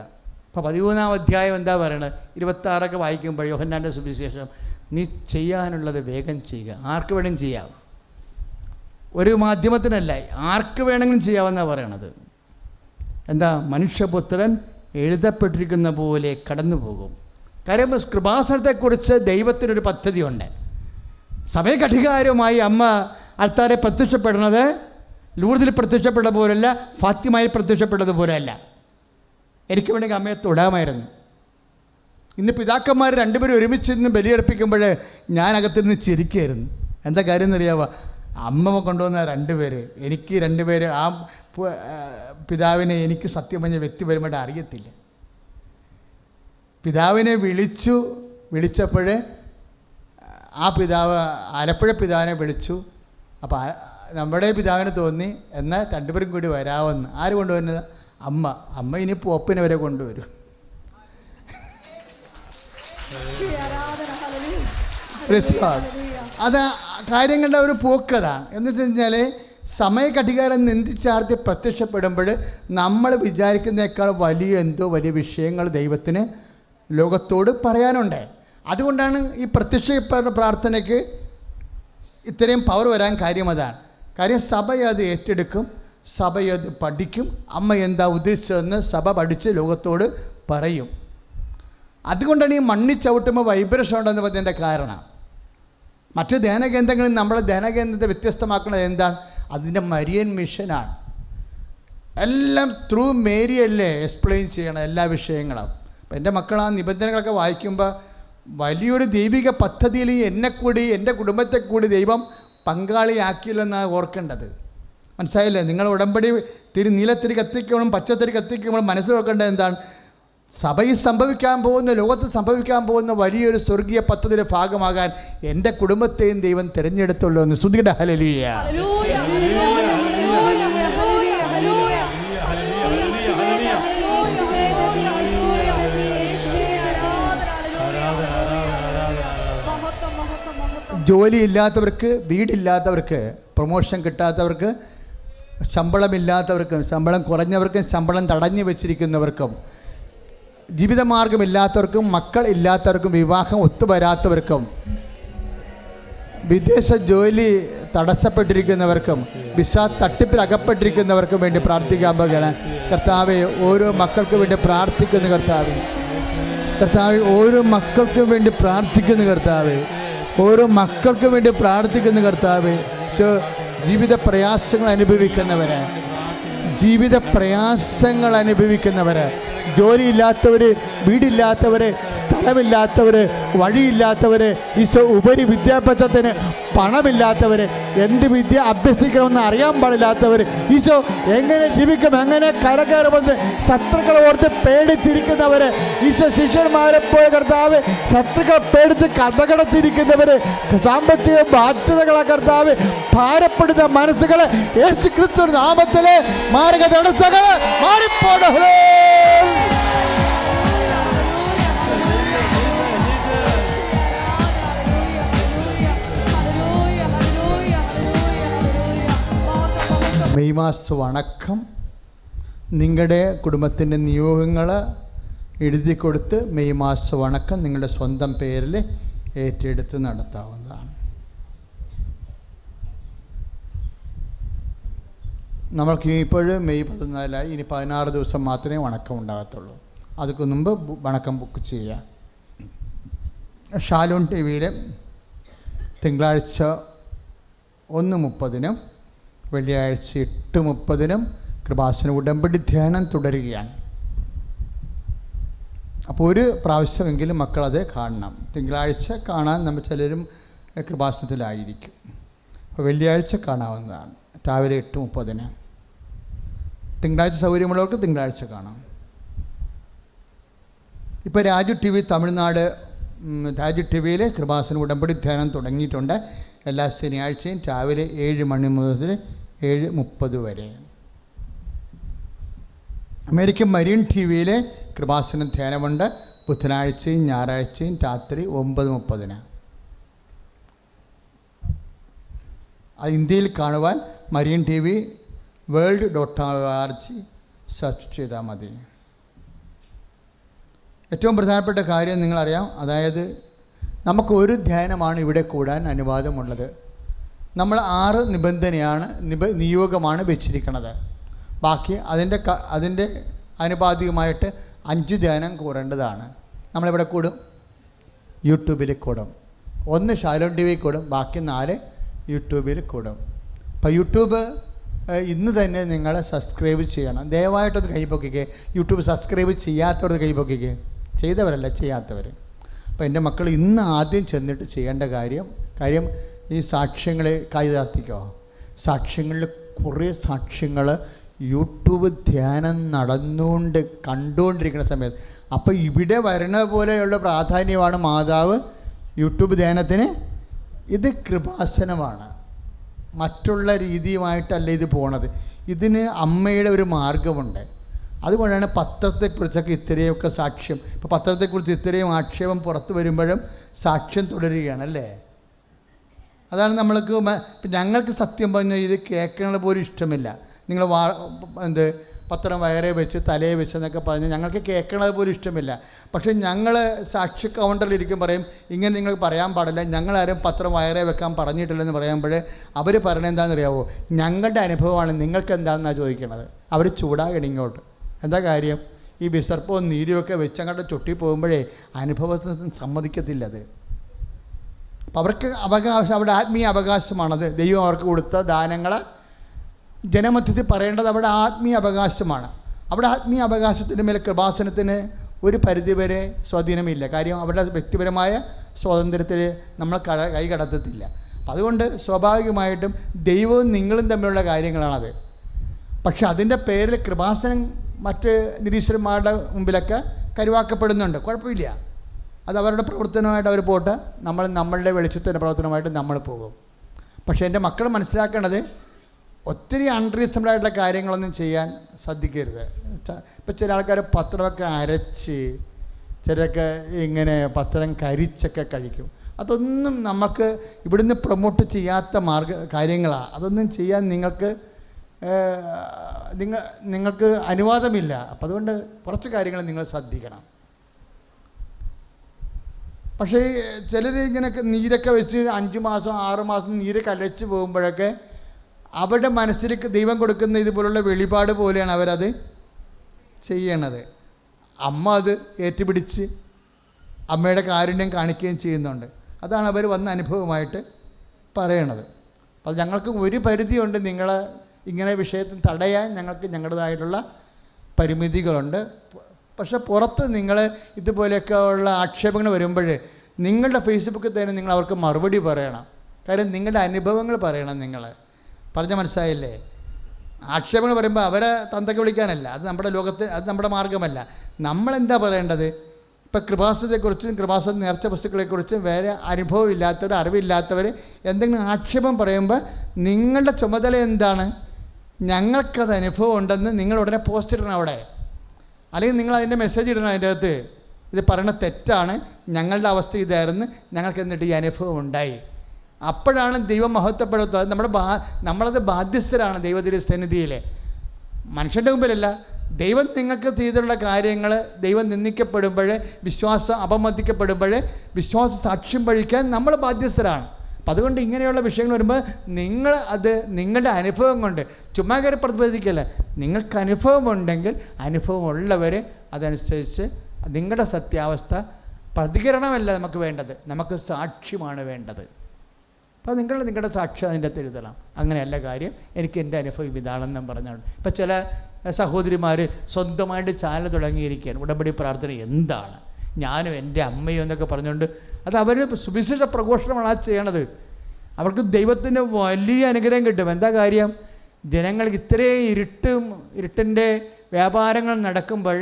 അപ്പോൾ 13-ാം അധ്യായം എന്താ പറയണത്? 26 വായിക്കുമ്പോൾ യോഹന്നാൻ്റെ സുവിശേഷം, നീ ചെയ്യാനുള്ളത് വേഗം ചെയ്യുക. ആർക്ക് വേണമെങ്കിലും ചെയ്യാം, ഒരു മാധ്യമത്തിനല്ല, ആർക്ക് വേണമെങ്കിലും ചെയ്യാമെന്നാണ് പറയണത്. എന്താ? മനുഷ്യപുത്രൻ എഴുതപ്പെട്ടിരിക്കുന്ന പോലെ കടന്നു പോകും. കാര്യം കൃപാസനത്തെക്കുറിച്ച് ദൈവത്തിനൊരു പദ്ധതിയുണ്ട്. സമയഘടികാരമായി അമ്മ അൽത്താരെ പ്രത്യക്ഷപ്പെടുന്നത് ലൂർദിൽ പ്രത്യക്ഷപ്പെട്ട പോലല്ല, ഫാത്തിമയിൽ പ്രത്യക്ഷപ്പെട്ടത് പോലെയല്ല. എനിക്ക് വേണമെങ്കിൽ അമ്മയെ തൊടാമായിരുന്നു. ഇന്ന് പിതാക്കന്മാർ രണ്ടുപേരും ഒരുമിച്ച് നിന്ന് ബലിയർപ്പിക്കുമ്പോൾ ഞാനകത്തിരുന്ന് ചിരിക്കുകയായിരുന്നു. എന്താ കാര്യം എന്നറിയാവോ? അമ്മ കൊണ്ടുവന്ന 2 പേര്, എനിക്ക് 2 പേര്, ആ പിതാവിനെ എനിക്ക് സത്യം പറഞ്ഞ വ്യക്തി വരുമ്പോൾ അറിയത്തില്ല. പിതാവിനെ വിളിച്ചപ്പോൾ ആ പിതാവ് ആലപ്പുഴ പിതാവിനെ വിളിച്ചു. അപ്പോൾ നമ്മുടെ പിതാവിന് തോന്നി എന്നാൽ 2 പേരും കൂടി വരാമെന്ന്. ആര് കൊണ്ടുവരുന്നത്? അമ്മ ഇനിയിപ്പോൾ ഒപ്പിനെ വരെ കൊണ്ടുവരും. അത് കാര്യങ്ങളുടെ ഒരു പോക്കതാണ്. എന്ന് വെച്ച് കഴിഞ്ഞാൽ സമയഘടികാരം നിന്ദിച്ചാർത്തി പ്രത്യക്ഷപ്പെടുമ്പോൾ നമ്മൾ വിചാരിക്കുന്നതിനേക്കാൾ വലിയ വിഷയങ്ങൾ ദൈവത്തിന് ലോകത്തോട് പറയാനുണ്ട്. അതുകൊണ്ടാണ് ഈ പ്രത്യക്ഷ പ്രാർത്ഥനയ്ക്ക് ഇത്രയും പവർ വരാൻ കാര്യം. അതാണ് കാര്യം. സഭ അത് ഏറ്റെടുക്കും, സഭ അത് പഠിക്കും. അമ്മ എന്താ ഉദ്ദേശിച്ചതെന്ന് സഭ പഠിച്ച് ലോകത്തോട് പറയും. അതുകൊണ്ടാണ് ഈ മണ്ണിൽ ചവിട്ടുമ്പോൾ വൈബ്രേഷൻ ഉണ്ടെന്ന് പറഞ്ഞതിൻ്റെ കാരണം. മറ്റ് ധ്യാനകേന്ദ്രങ്ങളിൽ നമ്മുടെ ധ്യാനകേന്ദ്രത്തെ വ്യത്യസ്തമാക്കുന്നത് എന്താണ്? അതിൻ്റെ മരിയൻ മിഷനാണ്. എല്ലാം ത്രൂ മേരി അല്ലേ എക്സ്പ്ലെയിൻ ചെയ്യണം എല്ലാ വിഷയങ്ങളും. അപ്പം എൻ്റെ മക്കൾ ആ നിബന്ധനകളൊക്കെ വായിക്കുമ്പോൾ വലിയൊരു ദൈവിക പദ്ധതിയിൽ എന്നെ കൂടി എൻ്റെ കുടുംബത്തെ കൂടി ദൈവം പങ്കാളിയാക്കിയില്ലെന്നാണ് ഓർക്കേണ്ടത്. മനസ്സിലായില്ലേ? നിങ്ങൾ ഉടമ്പടി നീലത്തിരി കത്തിക്കുമ്പോഴും പച്ചത്തിരി കത്തിക്കുമ്പോഴും മനസ്സിൽ ഓർക്കേണ്ടത് എന്താണ്? സഭയിൽ സംഭവിക്കാൻ പോകുന്ന, ലോകത്ത് സംഭവിക്കാൻ പോകുന്ന വലിയൊരു സ്വർഗീയ പദ്ധതിയുടെ ഭാഗമാകാൻ എൻ്റെ കുടുംബത്തെയും ദൈവം തിരഞ്ഞെടുത്തുള്ളൂ എന്ന് സ്തുതിക്കട്ടെ. ഹല്ലേലൂയ. ജോലിയില്ലാത്തവർക്ക്, വീടില്ലാത്തവർക്ക്, പ്രൊമോഷൻ കിട്ടാത്തവർക്ക്, ശമ്പളമില്ലാത്തവർക്കും, ശമ്പളം കുറഞ്ഞവർക്കും, ശമ്പളം തടഞ്ഞു വെച്ചിരിക്കുന്നവർക്കും, ജീവിതമാർഗമില്ലാത്തവർക്കും, മക്കൾ ഇല്ലാത്തവർക്കും, വിവാഹം ഒത്തുവരാത്തവർക്കും, വിദേശ ജോലി തടസ്സപ്പെട്ടിരിക്കുന്നവർക്കും, വിസ തട്ടിപ്പിൽ അകപ്പെട്ടിരിക്കുന്നവർക്കും വേണ്ടി പ്രാർത്ഥിക്കാൻ പോകുകയാണ്. കർത്താവെ, ഓരോ മക്കൾക്കും വേണ്ടി പ്രാർത്ഥിക്കുന്നു കർത്താവെ. കർത്താവെ, ഓരോ മക്കൾക്കും വേണ്ടി പ്രാർത്ഥിക്കുന്നു കർത്താവെ. ഓരോ മക്കൾക്കും വേണ്ടി പ്രാർത്ഥിക്കുന്നു കർത്താവെ. ജീവിത പ്രയാസങ്ങൾ അനുഭവിക്കുന്നവര്, ജീവിത പ്രയാസങ്ങൾ അനുഭവിക്കുന്നവര്, ജോലിയില്ലാത്തവർ, വീടില്ലാത്തവർ, സ്ഥലമില്ലാത്തവർ, വഴിയില്ലാത്തവർ, ഈശോ ഉപരി വിദ്യാഭ്യാസത്തിന് പണമില്ലാത്തവർ, എന്ത് വിദ്യ അഭ്യസിക്കണമെന്ന് അറിയാൻ പാടില്ലാത്തവർ, ഈശോ എങ്ങനെ ജീവിക്കും, എങ്ങനെ കരകയറുമെന്ന് ശത്രുക്കളെ ഓർത്ത് പേടിച്ചിരിക്കുന്നവർ, ഈശോ ശിഷ്യന്മാരെ പോലെ കർത്താവ് ശത്രുക്കളെ പേടിച്ച് കഥകടച്ചിരിക്കുന്നവർ, സാമ്പത്തിക ബാധ്യതകളെ കർത്താവ് ഭാരപ്പെടുന്ന മനസ്സുകളെ യേശു ക്രിസ്തു നാമത്തിലെ മാർഗ തടസ്സങ്ങളെ മാറിപ്പോടേ. മെയ് മാസ വണക്കം നിങ്ങളുടെ കുടുംബത്തിൻ്റെ നിയോഗങ്ങൾ എഴുതി കൊടുത്ത് മെയ് മാസ വണക്കം നിങ്ങളുടെ സ്വന്തം പേരിൽ ഏറ്റെടുത്ത് നടത്താവുന്നതാണ്. നമ്മൾക്ക് ഇപ്പോൾ മെയ് 14 ഇനി 16 ദിവസം മാത്രമേ വണക്കം ഉണ്ടാകത്തുള്ളൂ. അതിക്ക് മുമ്പ് വണക്കം ബുക്ക് ചെയ്യുക. ഷാലോൺ ടി വിയിൽ തിങ്കളാഴ്ച 1:30 വെള്ളിയാഴ്ച 8:30 കൃപാസന ഉടമ്പടി ധ്യാനം തുടരുകയാണ്. അപ്പോൾ ഒരു പ്രാവശ്യമെങ്കിലും മക്കളത് കാണണം. തിങ്കളാഴ്ച കാണാൻ നമ്മൾ ചിലരും കൃപാസനത്തിലായിരിക്കും. അപ്പോൾ വെള്ളിയാഴ്ച കാണാവുന്നതാണ് രാവിലെ 8:30. തിങ്കളാഴ്ച സൗകര്യമുള്ളവർക്ക് തിങ്കളാഴ്ച കാണാം. ഇപ്പോൾ Raju T V Tamil Nadu Raju T വിയിൽ കൃപാസന ഉടമ്പടി ധ്യാനം തുടങ്ങിയിട്ടുണ്ട്. എല്ലാ ശനിയാഴ്ചയും രാവിലെ 7 മണി മുതൽ 7:30 വരെ. അമേരിക്കൻ മരീൻ ടി വിയിൽ കൃപാസന ധ്യാനമുണ്ട് ബുധനാഴ്ചയും ഞായറാഴ്ചയും രാത്രി 9:30. അത് ഇന്ത്യയിൽ കാണുവാൻ marine T V world.org search ചെയ്താൽ മതി. ഏറ്റവും പ്രധാനപ്പെട്ട കാര്യം നിങ്ങളറിയാം, അതായത് നമുക്കൊരു ധ്യാനമാണ് ഇവിടെ കൂടാൻ അനുവാദമുള്ളത്. നമ്മൾ 6 നിബന്ധനയാണ് നിയോഗമാണ് വെച്ചിരിക്കുന്നത്. ബാക്കി അതിൻ്റെ ആനുപാതികമായിട്ട് 5 ധ്യാനം കൂടേണ്ടതാണ്. നമ്മളിവിടെ കൂടും, യൂട്യൂബിൽ കൂടും. 1 ഷാലോൺ ടി വി കൂടും, ബാക്കി 4 യൂട്യൂബിൽ കൂടും. അപ്പോൾ യൂട്യൂബ് ഇന്ന് തന്നെ നിങ്ങൾ സബ്സ്ക്രൈബ് ചെയ്യണം. ദയവായിട്ടത് കൈപ്പൊക്കിക്കേ. YouTube subscribe ചെയ്യാത്തവരത് കൈപ്പൊക്കിക്കേ. ചെയ്തവരല്ല, ചെയ്യാത്തവർ. അപ്പോൾ എൻ്റെ മക്കൾ ഇന്ന് ആദ്യം ചെന്നിട്ട് ചെയ്യേണ്ട കാര്യം ഈ സാക്ഷ്യങ്ങളെ കൈതാത്തിക്കോ. സാക്ഷ്യങ്ങളിൽ കുറേ സാക്ഷ്യങ്ങൾ യൂട്യൂബ് ധ്യാനം കണ്ടുകൊണ്ടിരിക്കുന്ന സമയത്ത്, അപ്പോൾ ഇവിടെ വരണ പോലെയുള്ള പ്രാധാന്യമാണ് മാതാവ് യൂട്യൂബ് ധ്യാനത്തിന്. ഇത് കൃപാസനമാണ്, മറ്റുള്ള രീതിയുമായിട്ടല്ല ഇത് പോണത്. ഇതിന് അമ്മയുടെ ഒരു മാർഗമുണ്ട്. അതുകൊണ്ടാണ് പത്രത്തെക്കുറിച്ചൊക്കെ ഇത്രയൊക്കെ സാക്ഷ്യം. ഇപ്പോൾ പത്രത്തെക്കുറിച്ച് ഇത്രയും ആക്ഷേപം പുറത്തു വരുമ്പോഴും സാക്ഷ്യം തുടരുകയാണ് അല്ലേ. അതാണ് ഞങ്ങൾക്ക് സത്യം പറഞ്ഞാൽ ഇത് കേൾക്കുന്നത് പോലും ഇഷ്ടമില്ല. നിങ്ങൾ പത്രം വയറേ വെച്ച് തലയെ വെച്ച് എന്നൊക്കെ പറഞ്ഞ് ഞങ്ങൾക്ക് കേൾക്കണത് പോലും ഇഷ്ടമില്ല. പക്ഷേ ഞങ്ങൾ സാക്ഷി കൗണ്ടറിലിരിക്കും പറയും, ഇങ്ങനെ നിങ്ങൾ പറയാൻ പാടില്ല, ഞങ്ങളാരും പത്രം വയറേ വെക്കാൻ പറഞ്ഞിട്ടില്ലെന്ന് പറയുമ്പോൾ അവർ പറയണത് എന്താണെന്നറിയാവോ, ഞങ്ങളുടെ അനുഭവമാണ്, നിങ്ങൾക്ക് എന്താണെന്നാണ് ചോദിക്കണത്. അവർ ചൂടാകണം ഇങ്ങോട്ട്. എന്താ കാര്യം? ഈ വിസർപ്പവും നീരുമൊക്കെ വെച്ചങ്ങോട്ട് ചുട്ടി പോകുമ്പോഴേ അനുഭവത്തിന് സമ്മതിക്കത്തില്ല അത്. അപ്പം അവർക്ക് അവകാശം, അവരുടെ ആത്മീയ അവകാശമാണത്. ദൈവം അവർക്ക് കൊടുത്ത ദാനങ്ങൾ ജനമധ്യത്തിൽ പറയേണ്ടത് അവിടെ ആത്മീയ അവകാശമാണ്. അവിടെ ആത്മീയ അവകാശത്തിൻ്റെ മേലെ കൃപാസനത്തിന് ഒരു പരിധിവരെ സ്വാധീനമില്ല. കാര്യം അവരുടെ വ്യക്തിപരമായ സ്വാതന്ത്ര്യത്തിൽ നമ്മൾ കൈ കടത്തത്തില്ല. അപ്പം അതുകൊണ്ട് സ്വാഭാവികമായിട്ടും ദൈവവും നിങ്ങളും തമ്മിലുള്ള കാര്യങ്ങളാണത്. പക്ഷെ അതിൻ്റെ പേരിൽ കൃപാസനം മറ്റ് നിരീശ്വരന്മാരുടെ മുമ്പിലൊക്കെ കരുവാക്കപ്പെടുന്നുണ്ട്. കുഴപ്പമില്ല, അത് അവരുടെ പ്രവർത്തനമായിട്ട് അവർ പോട്ടെ, നമ്മളുടെ വെളിച്ചത്തിൻ്റെ പ്രവർത്തനമായിട്ട് നമ്മൾ പോകും. പക്ഷേ എൻ്റെ മക്കൾ മനസ്സിലാക്കേണ്ടത് ഒത്തിരി അൺറീസണബിളായിട്ടുള്ള കാര്യങ്ങളൊന്നും ചെയ്യാൻ ശ്രദ്ധിക്കരുത്. ഇപ്പം ചില ആൾക്കാർ പത്രമൊക്കെ അരച്ച്, ചിലരൊക്കെ ഇങ്ങനെ പത്രം കരിച്ചൊക്കെ കഴിക്കും. അതൊന്നും നമുക്ക് ഇവിടുന്ന് പ്രൊമോട്ട് ചെയ്യാത്ത കാര്യങ്ങളാണ്. അതൊന്നും ചെയ്യാൻ നിങ്ങൾക്ക് അനുവാദമില്ല. അപ്പം അതുകൊണ്ട് കുറച്ച് കാര്യങ്ങൾ നിങ്ങൾ ശ്രദ്ധിക്കണം. പക്ഷേ ചിലർ ഇങ്ങനെയൊക്കെ നീരൊക്കെ വെച്ച് 5 മാസം 6 മാസം നീര് കലച്ച് പോകുമ്പോഴൊക്കെ അവരുടെ മനസ്സിലേക്ക് ദൈവം കൊടുക്കുന്ന ഇതുപോലുള്ള വെളിപാട് പോലെയാണ് അവരത് ചെയ്യണത്. അമ്മ അത് ഏറ്റുപിടിച്ച് അമ്മയുടെ കാരുണ്യം കാണിക്കുകയും ചെയ്യുന്നുണ്ട്. അതാണ് അവർ വന്ന അനുഭവമായിട്ട് പറയണത്. അപ്പോൾ ഞങ്ങൾക്ക് ഒരു പരിധിയുണ്ട്, നിങ്ങളെ ഇങ്ങനെ വിഷയത്തിൽ തടയാൻ ഞങ്ങൾക്ക് ഞങ്ങളുടേതായിട്ടുള്ള പരിമിതികളുണ്ട്. പക്ഷെ പുറത്ത് നിങ്ങൾ ഇതുപോലെയൊക്കെ ഉള്ള ആക്ഷേപങ്ങൾ വരുമ്പോൾ നിങ്ങളുടെ ഫേസ്ബുക്കിൽ തന്നെ നിങ്ങൾ അവർക്ക് മറുപടി പറയണം. കാര്യം നിങ്ങളുടെ അനുഭവങ്ങൾ പറയണം. നിങ്ങൾ പറഞ്ഞ മനസ്സിലായില്ലേ? ആക്ഷേപങ്ങൾ പറയുമ്പോൾ അവരെ തന്തയ്ക്ക് വിളിക്കാനല്ല, അത് നമ്മുടെ ലോകത്ത്, അത് നമ്മുടെ മാർഗമല്ല. നമ്മളെന്താ പറയേണ്ടത്? ഇപ്പം കൃപാസനത്തെക്കുറിച്ചും കൃപാസന നേർച്ച വസ്തുക്കളെക്കുറിച്ചും വേറെ അനുഭവമില്ലാത്തവർ, അറിവില്ലാത്തവർ എന്തെങ്കിലും ആക്ഷേപം പറയുമ്പോൾ നിങ്ങളുടെ ചുമതല എന്താണ്? ഞങ്ങൾക്കത് അനുഭവം ഉണ്ടെന്ന് നിങ്ങൾ ഉടനെ പോസ്റ്റ് ഇടണം അവിടെ. അല്ലെങ്കിൽ നിങ്ങൾ അതിൻ്റെ മെസ്സേജ് ഇടണം അതിൻ്റെ അകത്ത്, ഇത് പറയണ തെറ്റാണ്, ഞങ്ങളുടെ അവസ്ഥ ഇതായിരുന്നു, ഞങ്ങൾക്ക് എന്നിട്ട് ഈ അനുഭവം ഉണ്ടായി. അപ്പോഴാണ് ദൈവം മഹത്വപ്പെടുത്തുന്നത്. നമ്മളത് ബാധ്യസ്ഥരാണ് ദൈവത്തിൻ്റെ സന്നിധിയിൽ, മനുഷ്യൻ്റെ മുമ്പിലല്ല. ദൈവം നിങ്ങൾക്ക് ചെയ്തിട്ടുള്ള കാര്യങ്ങൾ ദൈവം നിന്ദിക്കപ്പെടുമ്പോൾ, വിശ്വാസം അപമതിക്കപ്പെടുമ്പോൾ വിശ്വാസ സാക്ഷ്യം വഹിക്കാൻ നമ്മൾ ബാധ്യസ്ഥരാണ്. അപ്പം അതുകൊണ്ട് ഇങ്ങനെയുള്ള വിഷയങ്ങൾ വരുമ്പോൾ നിങ്ങൾ അത് നിങ്ങളുടെ അനുഭവം കൊണ്ട് ചുമ്മാ കയറി പ്രതിപാദിക്കല്ല. നിങ്ങൾക്ക് അനുഭവമുണ്ടെങ്കിൽ അനുഭവമുള്ളവർ അതനുസരിച്ച് നിങ്ങളുടെ സത്യാവസ്ഥ പ്രതികരണമല്ല നമുക്ക് വേണ്ടത്, നമുക്ക് സാക്ഷ്യമാണ് വേണ്ടത്. അപ്പോൾ നിങ്ങളുടെ സാക്ഷ്യം അതിൻ്റെ അകത്ത് എഴുതണം. അങ്ങനെയല്ല കാര്യം, എനിക്ക് എൻ്റെ അനുഭവം ഇതാണെന്നും പറഞ്ഞാണ്. ഇപ്പം ചില സഹോദരിമാർ സ്വന്തമായിട്ട് ചാനൽ തുടങ്ങിയിരിക്കുകയാണ്. ഉടമ്പടി പ്രാർത്ഥന എന്താണ്, ഞാനും എൻ്റെ അമ്മയും എന്നൊക്കെ പറഞ്ഞുകൊണ്ട് അത് അവർ സുവിശേഷ പ്രഘോഷണമാണ് ആ ചെയ്യണത്. അവർക്ക് ദൈവത്തിൻ്റെ വലിയ അനുഗ്രഹം കിട്ടും. എന്താ കാര്യം? ജനങ്ങൾക്ക് ഇത്രയും ഇരുട്ടിൻ്റെ വ്യാപാരങ്ങൾ നടക്കുമ്പോൾ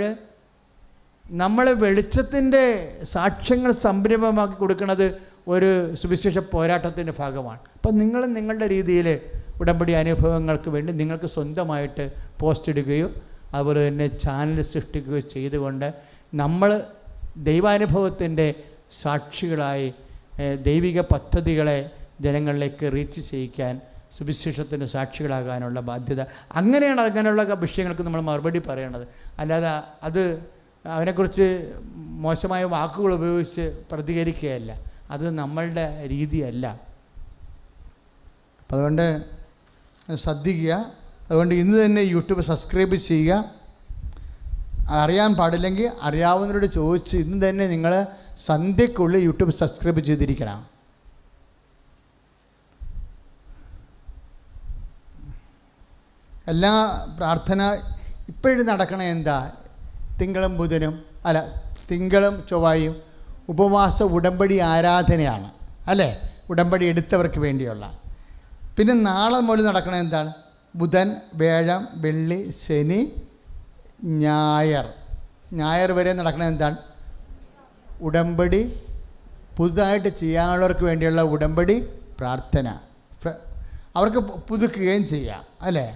നമ്മൾ വെളിച്ചത്തിൻ്റെ സാക്ഷ്യങ്ങൾ സംരംഭമാക്കി കൊടുക്കുന്നത് ഒരു സുവിശേഷ പോരാട്ടത്തിൻ്റെ ഭാഗമാണ്. അപ്പം നിങ്ങൾ നിങ്ങളുടെ രീതിയിൽ ഉടമ്പടി അനുഭവങ്ങൾക്ക് വേണ്ടി നിങ്ങൾക്ക് സ്വന്തമായിട്ട് പോസ്റ്റ് ഇടുകയോ അതുപോലെ തന്നെ ചാനൽ സൃഷ്ടിക്കുകയോ ചെയ്തുകൊണ്ട് നമ്മൾ ദൈവാനുഭവത്തിൻ്റെ സാക്ഷികളായി ദൈവിക പദ്ധതികളെ ജനങ്ങളിലേക്ക് റീച്ച് ചെയ്യിക്കാൻ, സുവിശേഷത്തിൻ്റെ സാക്ഷികളാകാനുള്ള ബാധ്യത. അങ്ങനെയാണ് അങ്ങനെയുള്ള വിഷയങ്ങൾക്ക് നമ്മൾ മറുപടി പറയണത്. അല്ലാതെ അത് അവനെക്കുറിച്ച് മോശമായ വാക്കുകൾ ഉപയോഗിച്ച് പ്രതികരിക്കുകയല്ല, അത് നമ്മളുടെ രീതിയല്ല. അപ്പം അതുകൊണ്ട് ശ്രദ്ധിക്കുക. അതുകൊണ്ട് ഇന്ന് തന്നെ യൂട്യൂബ് സബ്സ്ക്രൈബ് ചെയ്യുക. അറിയാൻ പാടില്ലെങ്കിൽ അറിയാവുന്നവരോട് ചോദിച്ച് ഇന്ന് തന്നെ നിങ്ങൾ സന്ധ്യക്കുള്ളിൽ യൂട്യൂബ് സബ്സ്ക്രൈബ് ചെയ്തിരിക്കണം. എല്ലാ പ്രാർത്ഥന ഇപ്പോഴും നടക്കണ എന്താ? തിങ്കളും ചൊവ്വായും ഉപവാസ ഉടമ്പടി ആരാധനയാണ് അല്ലേ? ഉടമ്പടി എടുത്തവർക്ക് വേണ്ടിയുള്ള. പിന്നെ നാളെ മുതൽ നടക്കണത് എന്താണ്? ബുധൻ, വ്യാഴം, വെള്ളി, ശനി, ഞായർ വരെ നടക്കണത് എന്താണ്? ഉടമ്പടി പുതുതായിട്ട് ചെയ്യാനുള്ളവർക്ക് വേണ്ടിയുള്ള ഉടമ്പടി പ്രാർത്ഥന. അവർക്ക് പുതുക്കുകയും ചെയ്യാം അല്ലേ?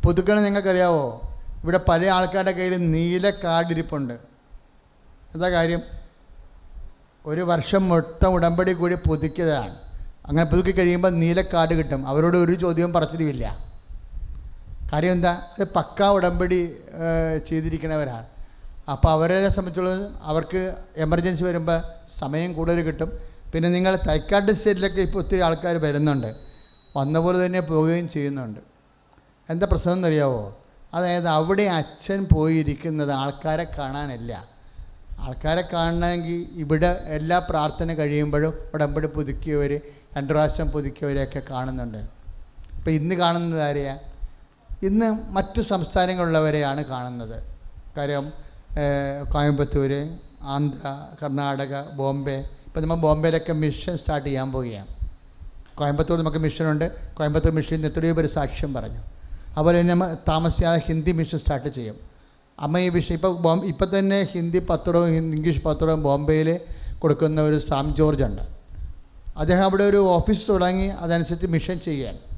പുതുക്കണം. നിങ്ങൾക്കറിയാവോ, ഇവിടെ പല ആൾക്കാരുടെ കയ്യിൽ നീല കാർഡ് ഇരിപ്പുണ്ട്. എന്താ കാര്യം? ഒരു വർഷം മൊത്തം ഉടമ്പടി കൂടി പുതുക്കിയതാണ്. അങ്ങനെ പുതുക്കി കഴിയുമ്പോൾ നീല കാർഡ് കിട്ടും. അവരോട് ഒരു ചോദ്യവും പറച്ചിലുമില്ല. കാര്യം എന്താ? അത് പക്കാ ഉടമ്പടി ചെയ്തിരിക്കുന്നവരാണ്. അപ്പോൾ അവരെ സംബന്ധിച്ചുള്ളത് അവർക്ക് എമർജൻസി വരുമ്പോൾ സമയം കൂടുതൽ കിട്ടും. പിന്നെ നിങ്ങൾ തൈക്കാട് സ്റ്റേറ്റിലൊക്കെ ഇപ്പോൾ ഒത്തിരി ആൾക്കാർ വരുന്നുണ്ട്, വന്ന പോലെ തന്നെ പോവുകയും ചെയ്യുന്നുണ്ട്. എന്താ പ്രശ്നം എന്നറിയാവോ? അതായത് അവിടെ അച്ഛൻ പോയിരിക്കുന്നത് ആൾക്കാരെ കാണാനല്ല. ആൾക്കാരെ കാണണമെങ്കിൽ ഇവിടെ എല്ലാ പ്രാർത്ഥന കഴിയുമ്പോഴും ഉടമ്പടി പുതുക്കിയവർ, 2 പ്രാവശ്യം പുതുക്കിയവരെയൊക്കെ കാണുന്നുണ്ട്. ഇപ്പോൾ ഇന്ന് കാണുന്നത് ആരെയാണ്? ഇന്ന് മറ്റു സംസ്ഥാനങ്ങളിലുള്ളവരെയാണ് കാണുന്നത്. കാര്യം കോയമ്പത്തൂർ, ആന്ധ്ര, കർണാടക, ബോംബെ. ഇപ്പോൾ നമ്മൾ ബോംബെയിലൊക്കെ മിഷൻ സ്റ്റാർട്ട് ചെയ്യാൻ പോവുകയാണ്. കോയമ്പത്തൂർ നമുക്ക് മിഷനുണ്ട്. കോയമ്പത്തൂർ മിഷനിൽ എത്രയോ പേര് സാക്ഷ്യം പറഞ്ഞു. അതുപോലെ തന്നെ നമ്മൾ താമസിയാതെ ഹിന്ദി മിഷൻ സ്റ്റാർട്ട് ചെയ്യും. അമ്മ ഈ വിഷയം ഇപ്പം തന്നെ ഹിന്ദി പത്രവും ഇംഗ്ലീഷ് പത്രവും ബോംബെയിൽ കൊടുക്കുന്ന ഒരു സാം ജോർജ് ഉണ്ട്. അദ്ദേഹം അവിടെ ഒരു ഓഫീസ് തുടങ്ങി, അതനുസരിച്ച് മിഷൻ ചെയ്യുകയാണ്.